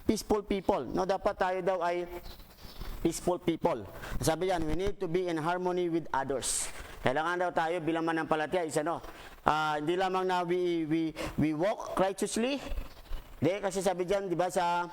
peaceful people. No, dapat tayo daw ay peaceful people. Sabi yan, we need to be in harmony with others. Kailangan daw tayo bilang manampalataya hindi lamang na we walk righteously. Kasi sabi diyan, di ba, sa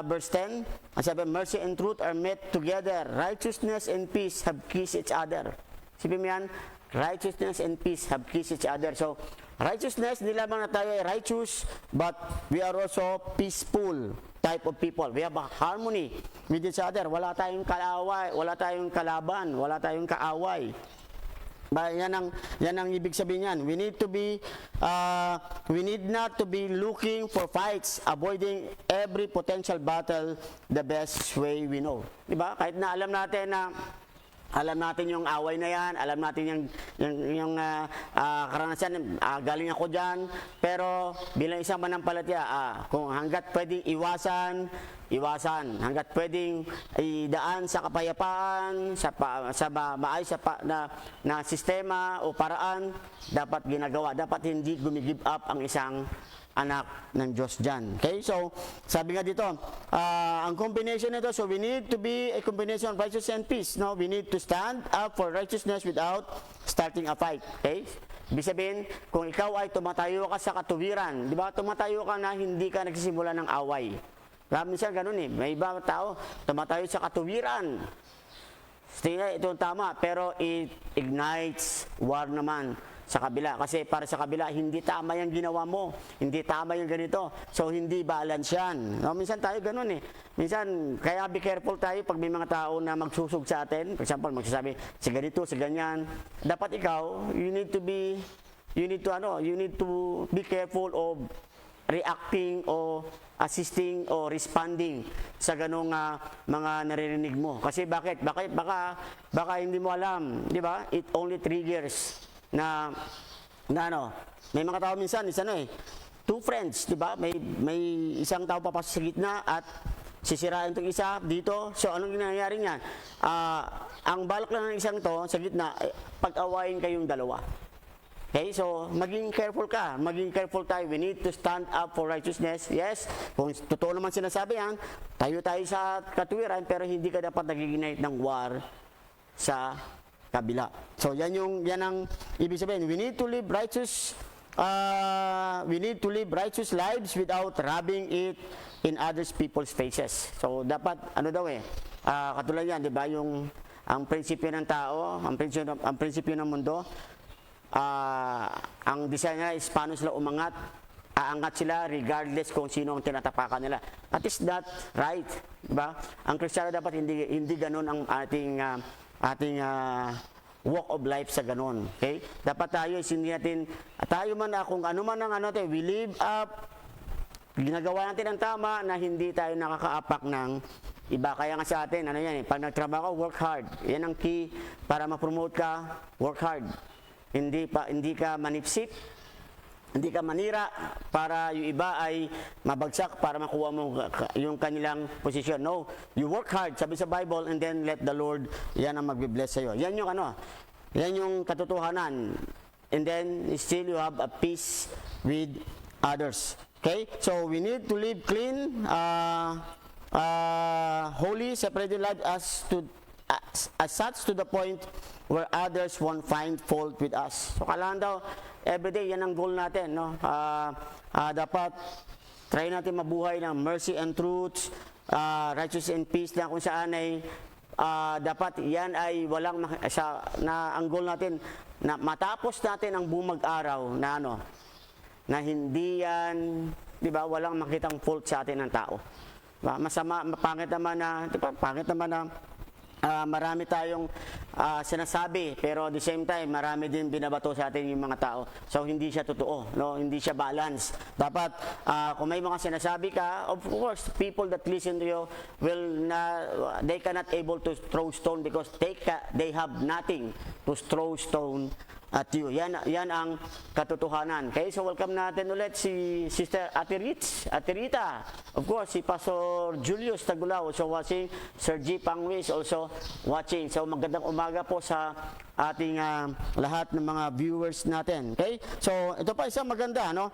verse 10, sabi, mercy and truth are met together. Righteousness and peace have kissed each other. Sabi mo yan, righteousness and peace have kissed each other. So, righteousness, hindi lamang na tayo ay righteous, but we are also peaceful type of people. We have a harmony with each other. Wala tayong kaaway, wala tayong kalaban, wala tayong kaaway. Yan ang ibig sabihin yan. We need not to be looking for fights, avoiding every potential battle the best way we know. Diba? Kahit na alam natin yung away na yan, alam natin yung karanasan, galing ako dyan, pero bilang isang manampalataya, kung hanggat pwedeng iwasan, hanggat pwedeng idaan sa kapayapaan, sa maayos na sistema o paraan, dapat ginagawa, dapat hindi gumigive up ang isang anak ng Diyos dyan. Okay? So, sabi nga dito, ang combination nito, so we need to be a combination of righteousness and peace. No? We need to stand up for righteousness without starting a fight. Okay? Ibig sabihin, kung ikaw ay tumatayo ka sa katuwiran, di ba? Tumatayo ka na hindi ka nagsisimula ng away. Minsan ganun eh. May iba tao, tumatayo sa katuwiran. Ito yung tama, pero it ignites war naman sa kabila. Kasi para sa kabila, hindi tama yung ginawa mo. Hindi tama yung ganito. So, hindi balance yan. No, minsan tayo ganun eh. Minsan, kaya be careful tayo pag may mga tao na magsusug sa atin. For example, magsasabi, sa ganito, sa ganyan. Dapat ikaw, you need to be careful of reacting o assisting o responding sa ganong mga naririnig mo. Kasi bakit? Baka hindi mo alam, di ba? It only triggers na ano, may mga tao minsan, two friends, di ba? May isang tao papasok sa gitna at sisirain itong isa dito. So, anong nangyayari niyan? Ang balak lang ng isang to sa gitna, pag-awayin kayong dalawa. Okay, so maging careful ka, maging careful tayo. We need to stand up for righteousness. Yes, kung totoo naman sinasabi yan, tayo sa katuwiran, pero hindi ka dapat nagiginate ng war sa kabila. So yan ang ibig sabihin. We need to live righteous lives without rubbing it in others people's faces. So dapat katulad yan, 'di ba, yung ang prinsipyo ng tao, ang prinsipyo ng mundo, ang design nila is paano sila umangat, aangat sila regardless kung sino ang tinatapakan nila. That is not right, diba? Ang Kristiyano dapat hindi ganun ang ating walk of life sa ganun. Okay? Dapat tayo kung ano man ang we live up, ginagawa natin ang tama na hindi tayo nakakaapak ng iba. Kaya nga sa atin, pag nagtrabaho, work hard. Yan ang key para ma-promote ka, work hard. Hindi ka manipsip, hindi ka manira para yung iba ay mabagsak para makuha mo yung kanilang posisyon. No, you work hard, sabi sa Bible, and then let the Lord, yan ang magbe-bless sa'yo. Yan yung katotohanan. And then still you have a peace with others. Okay? So we need to live clean, holy, separated life as such to the point where others won't find fault with us. So kailangan daw everyday yan ang goal natin, no? Dapat try natin mabuhay ng mercy and truth, righteousness and peace, na kung saan ay dapat yan ay walang na ang goal natin na matapos natin ang buong mag-araw na hindi yan, di ba, walang makitang fault sa atin ng tao. Masama, pangit naman na marami tayong sinasabi, pero at the same time marami din binabato sa atin yung mga tao. So hindi siya totoo, no? Hindi siya balance. Dapat kung may mga sinasabi ka, of course people that listen to you they cannot able to throw stone because they have nothing to throw stone at you. Yan ang katotohanan. Okay, so welcome natin ulit si Sister Ate Rita. Of course, si Pastor Julius Tagulao also watching. Sir G. Pangwis also watching. So magandang umaga po sa ating lahat ng mga viewers natin. Okay, so ito pa isang maganda, no?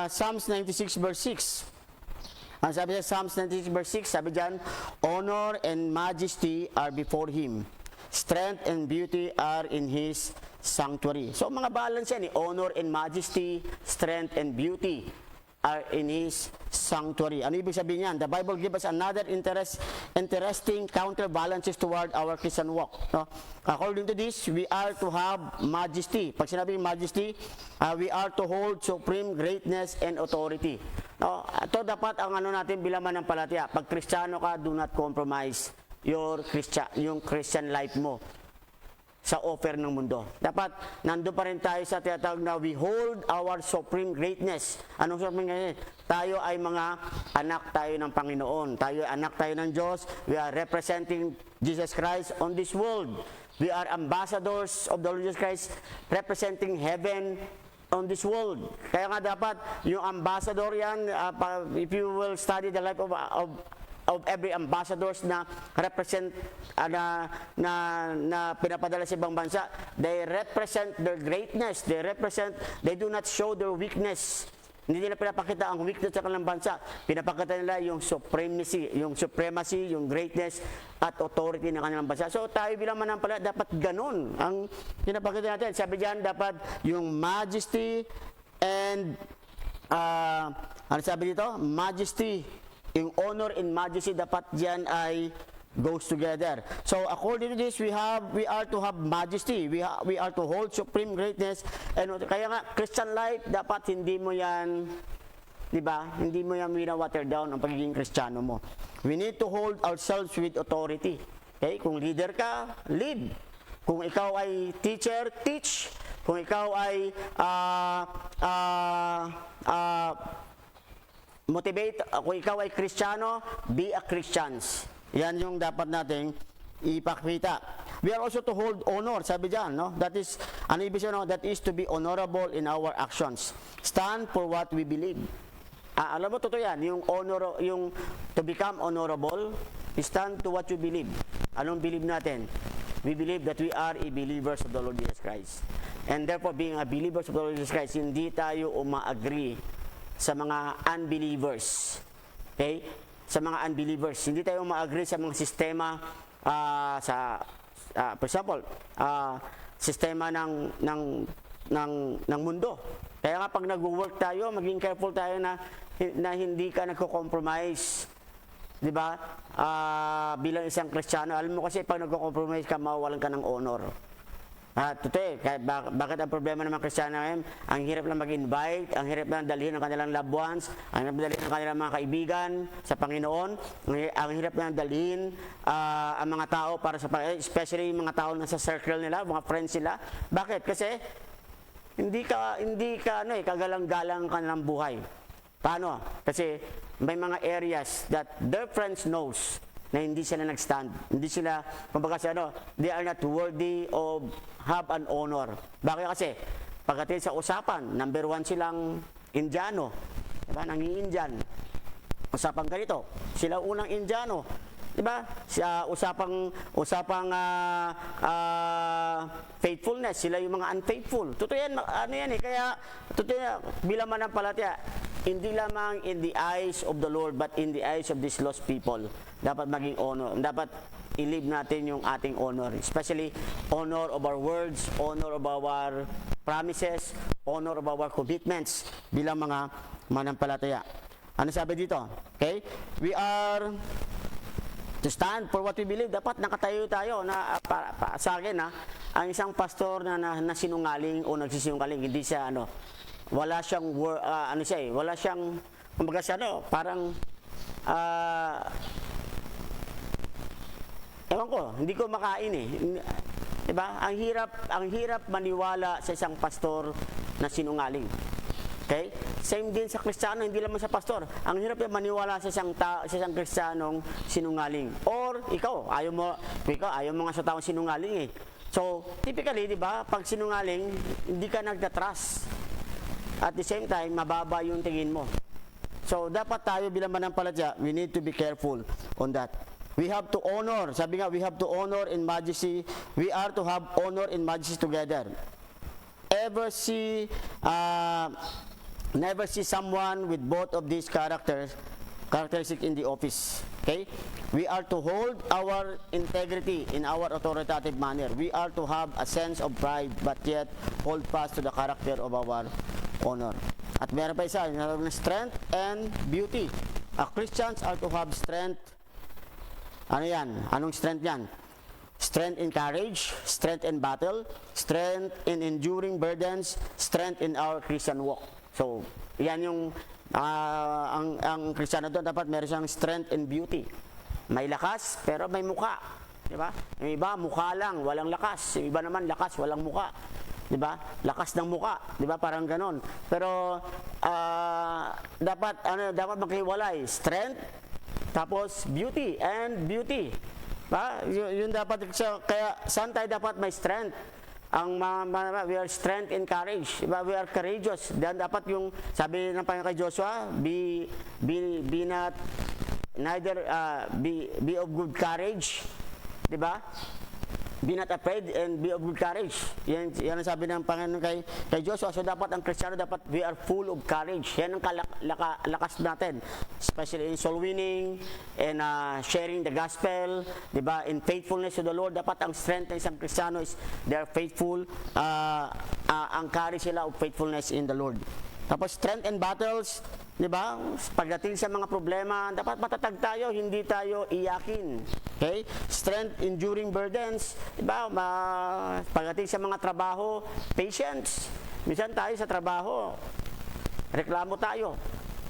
Psalms 96 verse 6. Ang sabi sa Psalms 96 verse 6, sabi diyan, honor and majesty are before Him. Strength and beauty are in His sanctuary. So mga balance yan, honor and majesty, strength and beauty are in His sanctuary. Ano ibig sabihin yan? The Bible gives us another interesting counterbalances toward our Christian walk. No? According to this, we are to have majesty. Pag sinabing majesty, we are to hold supreme greatness and authority. No? Ito dapat ang natin bilang mananampalataya. Pag Kristiyano ka, do not compromise yung Christian life mo sa offer ng mundo. Dapat nandun pa rin tayo sa tinatawag na we hold our supreme greatness. Anong supreme greatness? Tayo ay mga anak tayo ng Panginoon. Tayo ay anak tayo ng Diyos. We are representing Jesus Christ on this world. We are ambassadors of the Lord Jesus Christ representing heaven on this world. Kaya nga dapat yung ambassador yan, if you will study the life of every ambassadors na represent na pinapadala sa ibang bansa, they represent their greatness, they do not show their weakness. Hindi nila pinapakita ang weakness sa kanilang bansa. Pinapakita nila yung supremacy, yung greatness at authority ng kanilang bansa. So tayo bilang mananampalataya dapat ganun ang pinapakita natin. Sabi diyan dapat yung majesty and ano sabi dito? Majesty. Yung honor and majesty dapat diyan ay goes together. So according to this, we are to have majesty. We are to hold supreme greatness. And kaya nga Christian life dapat hindi mo yan, 'di ba? Hindi mo yan water down ang pagiging Kristiyano mo. We need to hold ourselves with authority. Okay? Kung leader ka, lead. Kung ikaw ay teacher, teach. Kung ikaw ay motivate, kung ikaw ay Kristiyano, be a Christians. Yan yung dapat nating ipakita. We are also to hold honor, sabi diyan, no? That is, ano ibig sabihin, no? That is to be honorable in our actions. Stand for what we believe. Alam mo, totoo yan, yung honor, yung to become honorable, stand to what you believe. Anong believe natin? We believe that we are a believers of the Lord Jesus Christ. And therefore, being a believers of the Lord Jesus Christ, hindi tayo uma-agree sa mga unbelievers. Okay? Sa mga unbelievers. Hindi tayo uma-agree sa mga sistema, for example, sistema ng mundo. Kaya nga pag nag-work tayo, maging careful tayo na hindi ka nagko-compromise. 'Di ba? Bilang isang Kristiyano, alam mo kasi pag nagko-compromise ka, mawawalan ka ng honor. Totoo bakit ang problema ng mga Kristiyano ngayon? Ang hirap lang mag-invite, ang hirap lang dalhin ang kanilang loved ones, ang hirap dalhin ang kanilang mga kaibigan sa Panginoon, ang hirap lang dalhin ang mga tao para sa especially yung mga tao na sa circle nila, mga friends nila. Bakit? Kasi hindi ka kagalang-galang ka ng buhay. Paano? Kasi may mga areas that their friends knows na hindi sila nag-stand. Hindi sila, kumbaga they are not worthy of have an honor. Bakit kasi? Pagdating sa usapan, number 1 silang Indiano. Diba? Nangi-Indian. Usapang ganito. Sila unang Indiano. Diba? Usapang faithfulness, sila yung mga unfaithful. Totoo yan, kaya totoo yan, bilang manampalataya, hindi lamang in the eyes of the Lord, but in the eyes of these lost people, dapat maging honor. Dapat i-live natin yung ating honor, especially honor of our words, honor of our promises, honor of our commitments bilang mga manampalataya. Ano sabi dito? Okay? We are to stand for what we believe. Dapat nakatayo tayo na sa akin ang isang pastor na sinungaling o nagsisinungaling, hindi siya wala siyang wala siyang kumbaga siya parang ewan ko, hindi ko makain eh. Diba? Ang hirap maniwala sa isang pastor na sinungaling. Okay? Same din sa Kristiyano, hindi lamang sa pastor. Ang hirap yung maniwala sa isang Kristiyanong sinungaling. Or ikaw, ayaw mo nga sa taong sinungaling eh. So, typically, di ba, pag sinungaling, hindi ka nagda-trust. At the same time, mababa yung tingin mo. So, dapat tayo bilang manampalataya, we need to be careful on that. We have to honor, sabi nga, we have to honor in majesty. We are to have honor in majesty together. Never see someone with both of these characteristics in the office. Okay? We are to hold our integrity in our authoritative manner. We are to have a sense of pride, but yet hold fast to the character of our honor. At meron pa isa, strength and beauty. Christians are to have strength. Ano yan? Anong strength yan? Strength in courage, strength in battle, strength in enduring burdens, strength in our Christian walk. So, yan yung ang Kristiyano doon, dapat meron siyang strength and beauty. May lakas, pero may muka. Diba? Yung iba, mukha lang, walang lakas. Yung iba naman, lakas, walang muka. Diba? Lakas ng muka. Diba? Parang ganon. Pero, dapat maghiwalay. Strength, tapos beauty and beauty. Diba? Yun dapat, kaya saan tayo dapat may strength? We are strength and courage. Diba? We are courageous. Dan dapat yung sabi ng Panginoon kay Joshua, be of good courage. Diba? Be not afraid and be of good courage. Yan ang sabi ng Panginoon kay Joshua. So dapat ang Kristiyano, dapat we are full of courage. Yan ang lakas natin. Especially in soul winning and sharing the gospel, diba? In faithfulness to the Lord. Dapat ang strength ng isang Kristiyano is they are faithful. Ang courage sila of faithfulness in the Lord. Tapos strength in battles, di ba? Pagdating sa mga problema, dapat matatag tayo, hindi tayo iyakin. Okay? Strength enduring burdens, di ba? Pagdating sa mga trabaho, patience. Minsan tayo sa trabaho, reklamo tayo.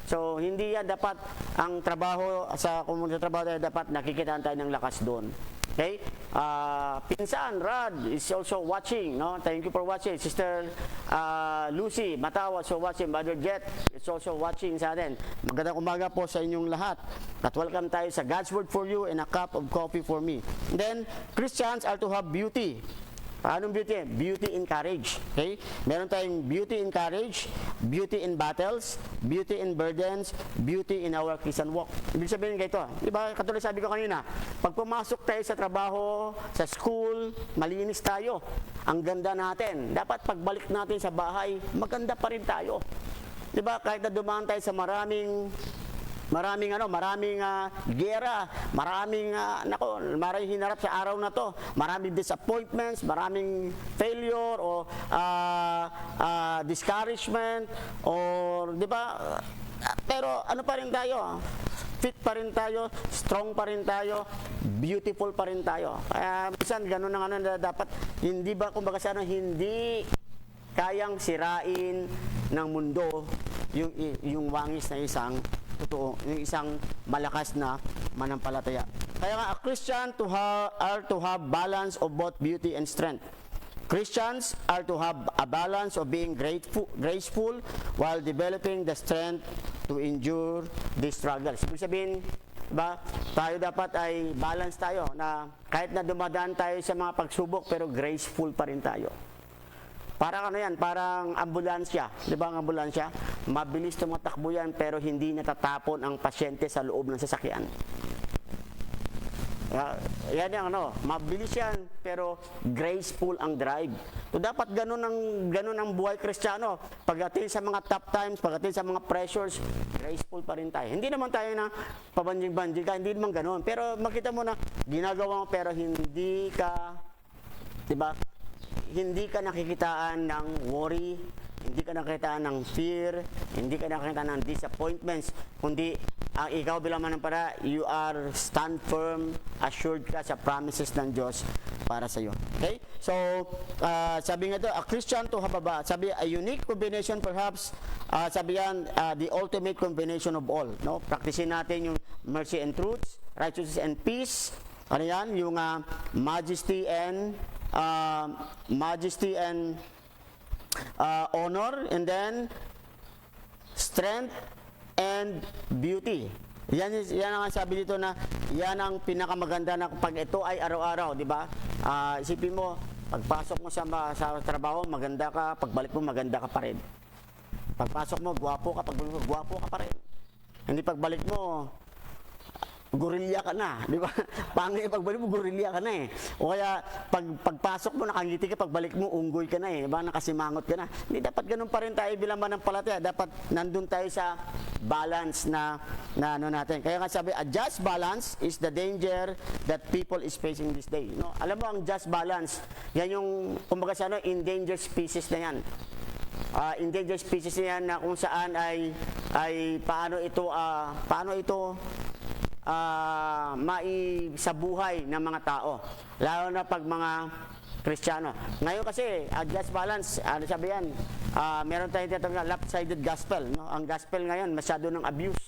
So, hindi yan dapat ang trabaho, sa trabaho tayo, dapat nakikitaan tayo ng lakas doon. Okay? Pinsan, Rod is also watching. No? Thank you for watching. Sister Lucy Matawa is also watching. Mother Jet is also watching sa atin. Magandang umaga po sa inyong lahat. At welcome tayo sa God's Word for You and a cup of coffee for me. And then, Christians are to have beauty. Paanong beauty? Beauty in courage. Okay? Meron tayong beauty in courage, beauty in battles, beauty in burdens, beauty in our Christian walk. Ibig sabihin ganito, di ba? Katulad sabi ko kanina, pag pumasok tayo sa trabaho, sa school, malinis tayo. Ang ganda natin. Dapat pagbalik natin sa bahay, maganda pa rin tayo. Di ba? Kahit na dumaan tayo sa maraming gera, maraming hinarap sa araw na to, maraming disappointments, maraming failure o discouragement or di ba? Pero ano pa rin tayo? Fit pa rin tayo, strong pa rin tayo, beautiful pa rin tayo. Kaya minsan ganun na na dapat hindi ba kumbaga sa hindi kayang sirain ng mundo yung wangis na isang totoo, yung isang malakas na manampalataya. Kaya nga, a Christian are to have balance of both beauty and strength. Christians are to have a balance of being graceful while developing the strength to endure these struggles. Ibig sabihin, diba, tayo dapat ay balance tayo na kahit na dumadaan tayo sa mga pagsubok pero graceful pa rin tayo. Parang ano yan, parang ambulansya. Di ba ang ambulansya? Mabilis tumatakbo yan pero hindi natatapon ang pasyente sa loob ng sasakyan. Yan yung mabilis yan pero graceful ang drive. So dapat ganun ang buhay Kristiyano. Pagdating sa mga tough times, pagdating sa mga pressures, graceful pa rin tayo. Hindi naman tayo na pabanjing-banjing ka, hindi naman ganun. Pero makita mo na ginagawa mo pero hindi ka, di ba? Hindi ka nakikitaan ng worry, hindi ka nakikitaan ng fear, hindi ka nakikitaan ng disappointments, kundi ang ikaw bilang manampalataya, you are stand firm, assured ka sa promises ng Diyos para sa iyo. Okay? So, sabi nga ito, a Christian to have sabi, a unique combination perhaps, sabi yan, the ultimate combination of all. No? Practicein natin yung mercy and truth, righteousness and peace, ano yan, yung majesty and honor, and then strength and beauty. Yan ang sabi dito na yan ang pinakamaganda na pag ito ay araw-araw, di ba? Isipin mo, pagpasok mo sa trabaho, maganda ka, pagbalik mo, maganda ka pa rin. Pagpasok mo, gwapo ka, pagbalik mo, gwapo ka pa rin. Hindi pagbalik mo, gorilya ka na, di ba? Pangit pagbalik mo, gorilya ka na eh. O kaya, pagpasok mo, nakangiti ka, pagbalik mo, unggoy ka na eh. Diba? Nakasimangot ka na. Hindi, dapat ganun pa rin tayo bilang manampalataya. Dapat nandun tayo sa balance na ano natin. Kaya nga sabi, a just balance is the danger that people is facing this day. No? Alam mo, ang just balance, yan yung, kumbaga sa endangered species na yan. Endangered species na yan na kung saan ay paano ito sa buhay ng mga tao, lalo na pag mga Kristiyano. Ngayon kasi, just balance, ano sabi yan, meron tayong tinatawag na lopsided gospel. No? Ang gospel ngayon, masyado ng abuse.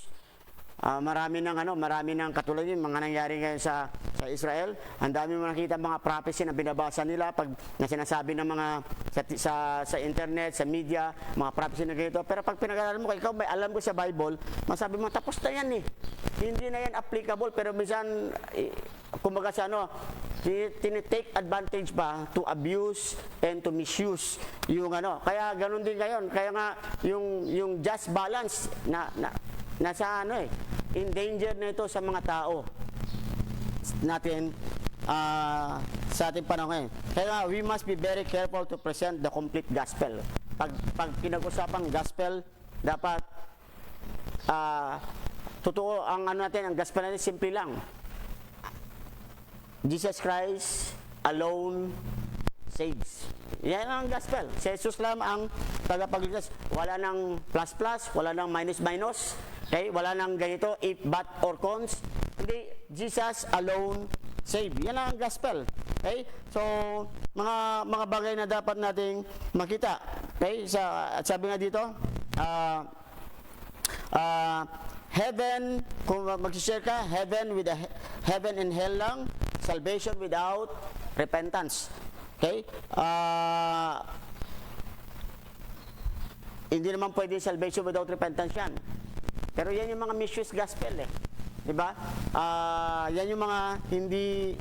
Marami ng katulad yun, mga nangyari ngayon sa Israel. Ang dami mo nakita mga prophecy na binabasa nila pag na sinasabi ng mga sa internet, sa media, mga prophecy na ganito. Pero pag pinag-aralan mo, ikaw may alam ko sa Bible, masabi mo, tapos na yan eh. Hindi na yan applicable, pero minsan, kumbaga sa tinitake advantage ba to abuse and to misuse yung Kaya ganun din ngayon. Kaya nga, yung just balance nasa in danger na ito sa mga tao natin sa ating panahon ngayon. Kaya nga, we must be very careful to present the complete gospel. Pag pinag-usapang gospel, dapat totoo ang natin, ang gospel natin simple lang. Jesus Christ alone saves. Yan ang gospel. Si Jesus lang ang tagapagligtas. Wala nang plus, wala nang minus. Okay? Wala nang ganito, if, but, or cons. Hindi, Jesus alone save. Yan ang gospel. Okay? So, mga bagay na dapat nating makita. Okay? Sabi nga dito, heaven, kung mag-share ka, heaven with heaven and hell lang. salvation without repentance. Okay? Hindi naman pwede salvation without repentance yan. Pero yan yung mga misuse gospel eh. Diba? Yan yung mga hindi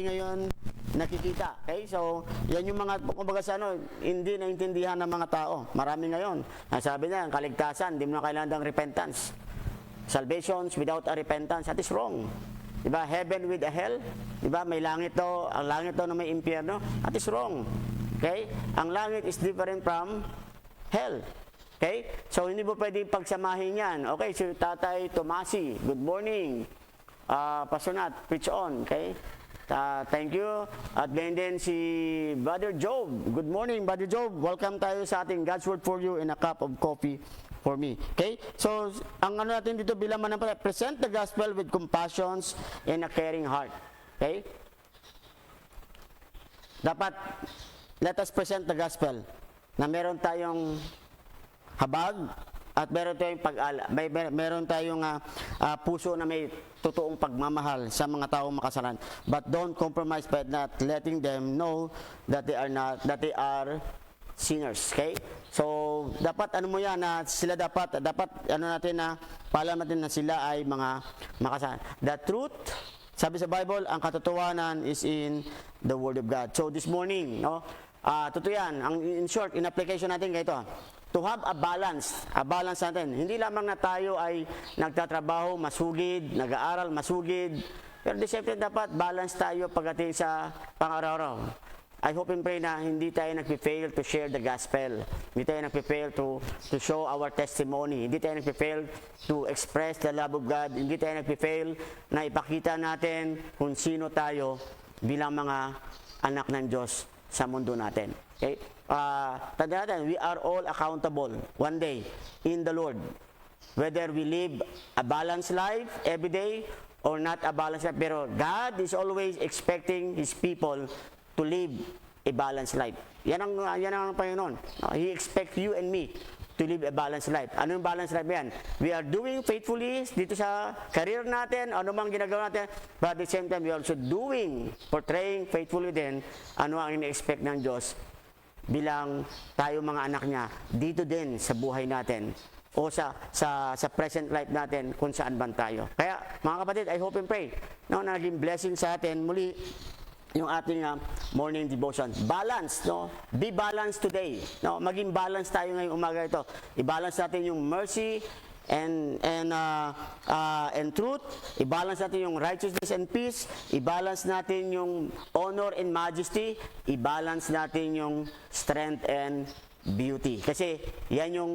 ngayon nakikita. Okay? So, yan yung mga, kumbaga sa ano, hindi naintindihan ng mga tao. Marami ngayon. Sabi na, kaligtasan, hindi mo na kailangan ng repentance. Salvations without a repentance, that is wrong. Diba? Heaven with a hell. Diba? May langit daw, ang langit daw na may impyerno. That is wrong. Okay? Ang langit is different from hell. Okay? So, hindi mo pwedeng pagsamahin yan. Okay, si Tatay Tomasi, good morning. Pastor Nat, preach on. Okay? Thank you. At ganyan din si Brother Job. Good morning, Brother Job. Welcome tayo sa ating God's Word for You and a cup of coffee for me. Okay? So, ang ano natin dito bilang manampalataya, present the gospel with compassions and a caring heart. Okay? Dapat, let us present the gospel na meron tayong habag at meron tayong pag-ala. Meron tayong puso na may totoong pagmamahal sa mga taong makasalan. But don't compromise by not letting them know that they are sinners. Okay? So, dapat ano mo yan na sila dapat ano natin na paalam natin na sila ay mga makasalan. The truth, sabi sa Bible, ang katotohanan is in the Word of God. So, this morning, no? Totoo yan. In short, in application natin ganito. To have a balance natin. Hindi lamang na tayo ay nagtatrabaho, masugid, nag-aaral, masugid. Pero di siyempre dapat balance tayo pagdating sa pang-araw-araw. I hope and pray na hindi tayo nagpe-fail to share the gospel. Hindi tayo nagpe-fail to show our testimony. Hindi tayo nagpe-fail to express the love of God. Hindi tayo nagpe-fail na ipakita natin kung sino tayo bilang mga anak ng Diyos sa mundo natin. Okay? Tandaan natin, we are all accountable one day in the Lord. Whether we live a balanced life every day or not a balanced life. Pero God is always expecting His people to live a balanced life. Yan ang Panginoon. He expects you and me to live a balanced life. Ano yung balanced life yan? We are doing faithfully dito sa career natin, ano mang ginagawa natin, but at the same time, we are also portraying faithfully din ano ang ina-expect ng Diyos bilang tayo mga anak niya dito din sa buhay natin o sa present life natin kung saan man tayo. Kaya mga kapatid, I hope and pray no, na naging blessing sa atin muli yung ating morning devotion. Balance, no? Be balanced today. No? Maging balance tayo ngayong umaga ito. I-balance natin yung mercy and truth. I-balance natin yung righteousness and peace. I-balance natin yung honor and majesty. I-balance natin yung strength and beauty. Kasi yan yung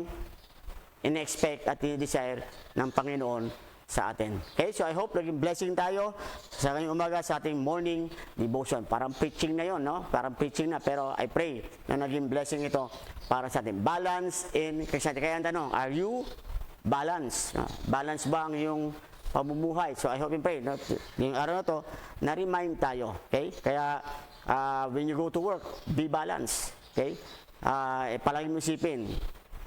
in-expect at in-desire ng Panginoon sa atin. Okay, so I hope naging blessing tayo sa ngayong umaga sa ating morning devotion. Parang preaching na yon, no? Parang preaching na, pero I pray na naging blessing ito para sa atin. Balance in Christianity. Kaya ang tanong, are you balanced? Balance ba ang iyong pamumuhay? So I hope and pray, no? Yung araw na to, na-remind tayo. Okay? Kaya when you go to work, be balanced. Okay? Palagi mo isipin,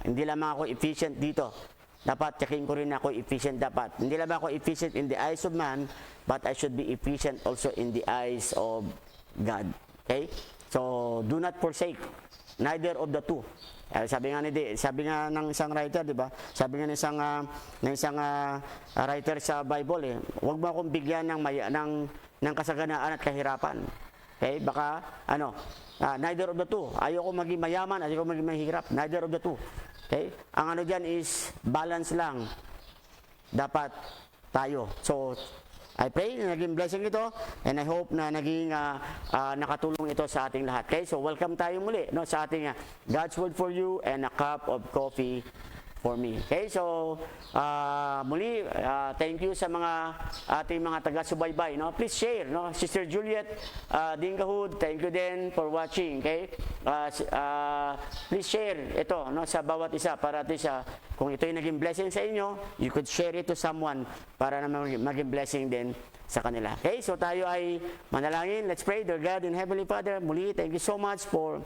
hindi lamang ako efficient dito. Dapat checking ko rin ako efficient dapat. Hindi lang ako efficient in the eyes of man, but I should be efficient also in the eyes of God. Okay? So, do not forsake neither of the two. Sabi nga ng isang writer, di ba? Sabi nga ng isang writer sa Bible, huwag mo akong bigyan ng kasaganaan at kahirapan. Okay? Baka, neither of the two. Ayoko maging mayaman, ayoko maging mahirap. Neither of the two. Okay? Ang ano dyan is balance lang. Dapat tayo. So, I pray na naging blessing ito and I hope na naging nakatulong ito sa ating lahat. Okay? So, welcome tayo muli no, sa ating God's Word for You and a cup of coffee for me. Okay? So, muli, thank you sa mga ating mga taga-subaybay. No? Please share. No? Sister Juliet Dingahud, thank you din for watching. Okay? Please share ito no, sa bawat isa para at least kung ito yung naging blessing sa inyo, you could share it to someone para na maging blessing din sa kanila. Okay? So tayo ay manalangin. Let's pray. Dear God and Heavenly Father, muli, thank you so much for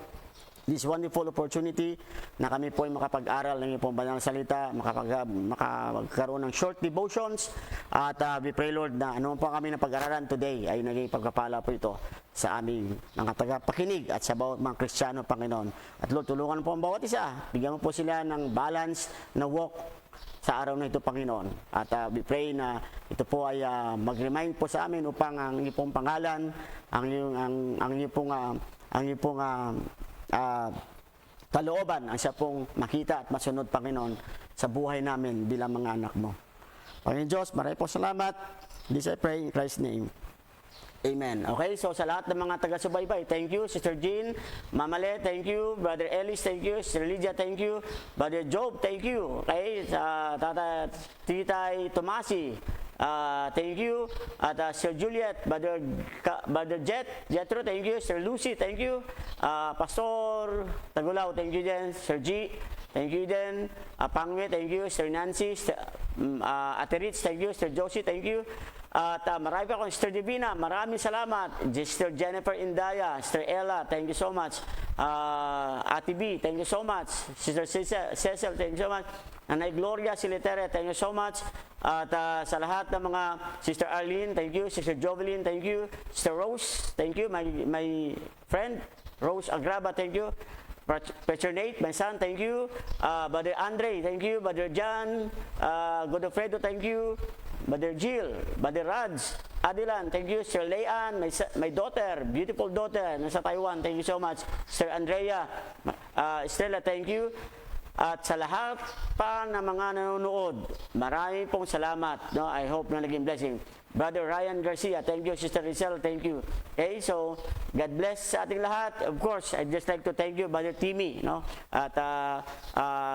this wonderful opportunity na kami po ay makapag-aral ng iyong banal na salita, makakaroon ng short devotions, at we pray, Lord, na ano po kami na pag-aralan today ay naging pagpapala po ito sa aming mga tagapakinig at sa bawat mga Kristiyano, Panginoon. At Lord, tulungan po ang bawat isa, bigyan mo po sila ng balance na walk sa araw na ito, Panginoon. At we pray na ito po ay mag-remind po sa amin upang ang iyong pong pangalan, ang iyong pong kalooban ang siya pong makita at masunod, Panginoon, sa buhay namin bilang mga anak mo. Panginoon Diyos, maraming po salamat. This I pray in Christ's name. Amen. Okay, so sa lahat ng mga taga-subaybay, thank you, Sister Jean, Mama Le, thank you, Brother Ellis, thank you, Sister Lydia, thank you, Brother Job, thank you, okay, sa Titay Tomasi, thank you, at Sir Juliet, Brother Jetro, thank you, Sir Lucy, thank you, Pastor Tagulaw, thank you din, Sir G, thank you din, Pangwe, thank you, Sir Nancy, Ate Rich, thank you, Sir Josie, thank you. At marami pa akong Sister Divina, maraming salamat. Sister Jennifer Indaya, Sister Ella, thank you so much. Ate B, thank you so much. Sister Cecil, thank you so much. Nanay Gloria Silitere, thank you so much. At sa lahat ng mga Sister Arlene, thank you. Sister Jovelyn, thank you. Sister Rose, thank you. My friend, Rose Agraba, thank you. Pastor Nate, my son, thank you. Brother Andre, thank you. Brother John, Godofredo, thank you. Brother Jill, Brother Raj, Adilan, thank you. Sir Leanne, my daughter, beautiful daughter, nasa Taiwan, thank you so much. Sir Andrea, Stella, thank you. At sa lahat pa ng mga nanonood, marami pong salamat. No? I hope na naging blessing. Brother Ryan Garcia, thank you. Sister Rizal, thank you. Okay, so God bless sa ating lahat. Of course, I'd just like to thank you, Brother Timmy, no? At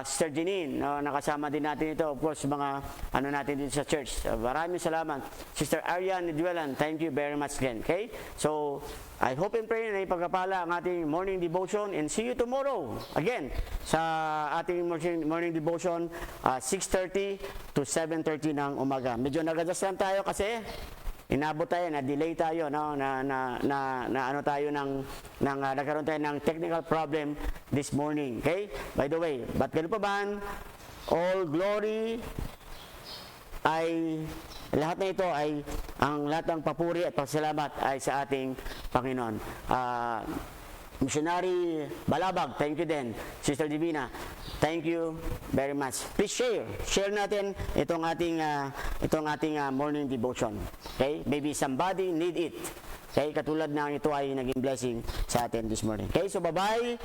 Sister Janine, no? Nakasama din natin ito. Of course, mga ano natin dito sa church. Maraming salamat. Sister Ariane Duelan, thank you very much again. Okay, so I hope and pray na ipagkapala ang ating morning devotion, and see you tomorrow again sa ating morning devotion 6:30 to 7:30 ng umaga. Medyo nag-adjust lang tayo kasi inabot tayo, na-delay tayo, no? Ano tayo nagkaroon tayo ng technical problem this morning. Okay? By the way, but ganun pa man, all glory ay lahat na ito ay ang lahat ng papuri at pasalamat ay sa ating Panginoon. Missionary Balabag, thank you din. Sister Divina, thank you very much. Please share natin itong ating morning devotion. Okay? Maybe somebody need it. Okay? Katulad ng ito ay naging blessing sa atin this morning. Okay? So bye-bye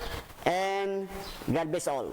and God bless all.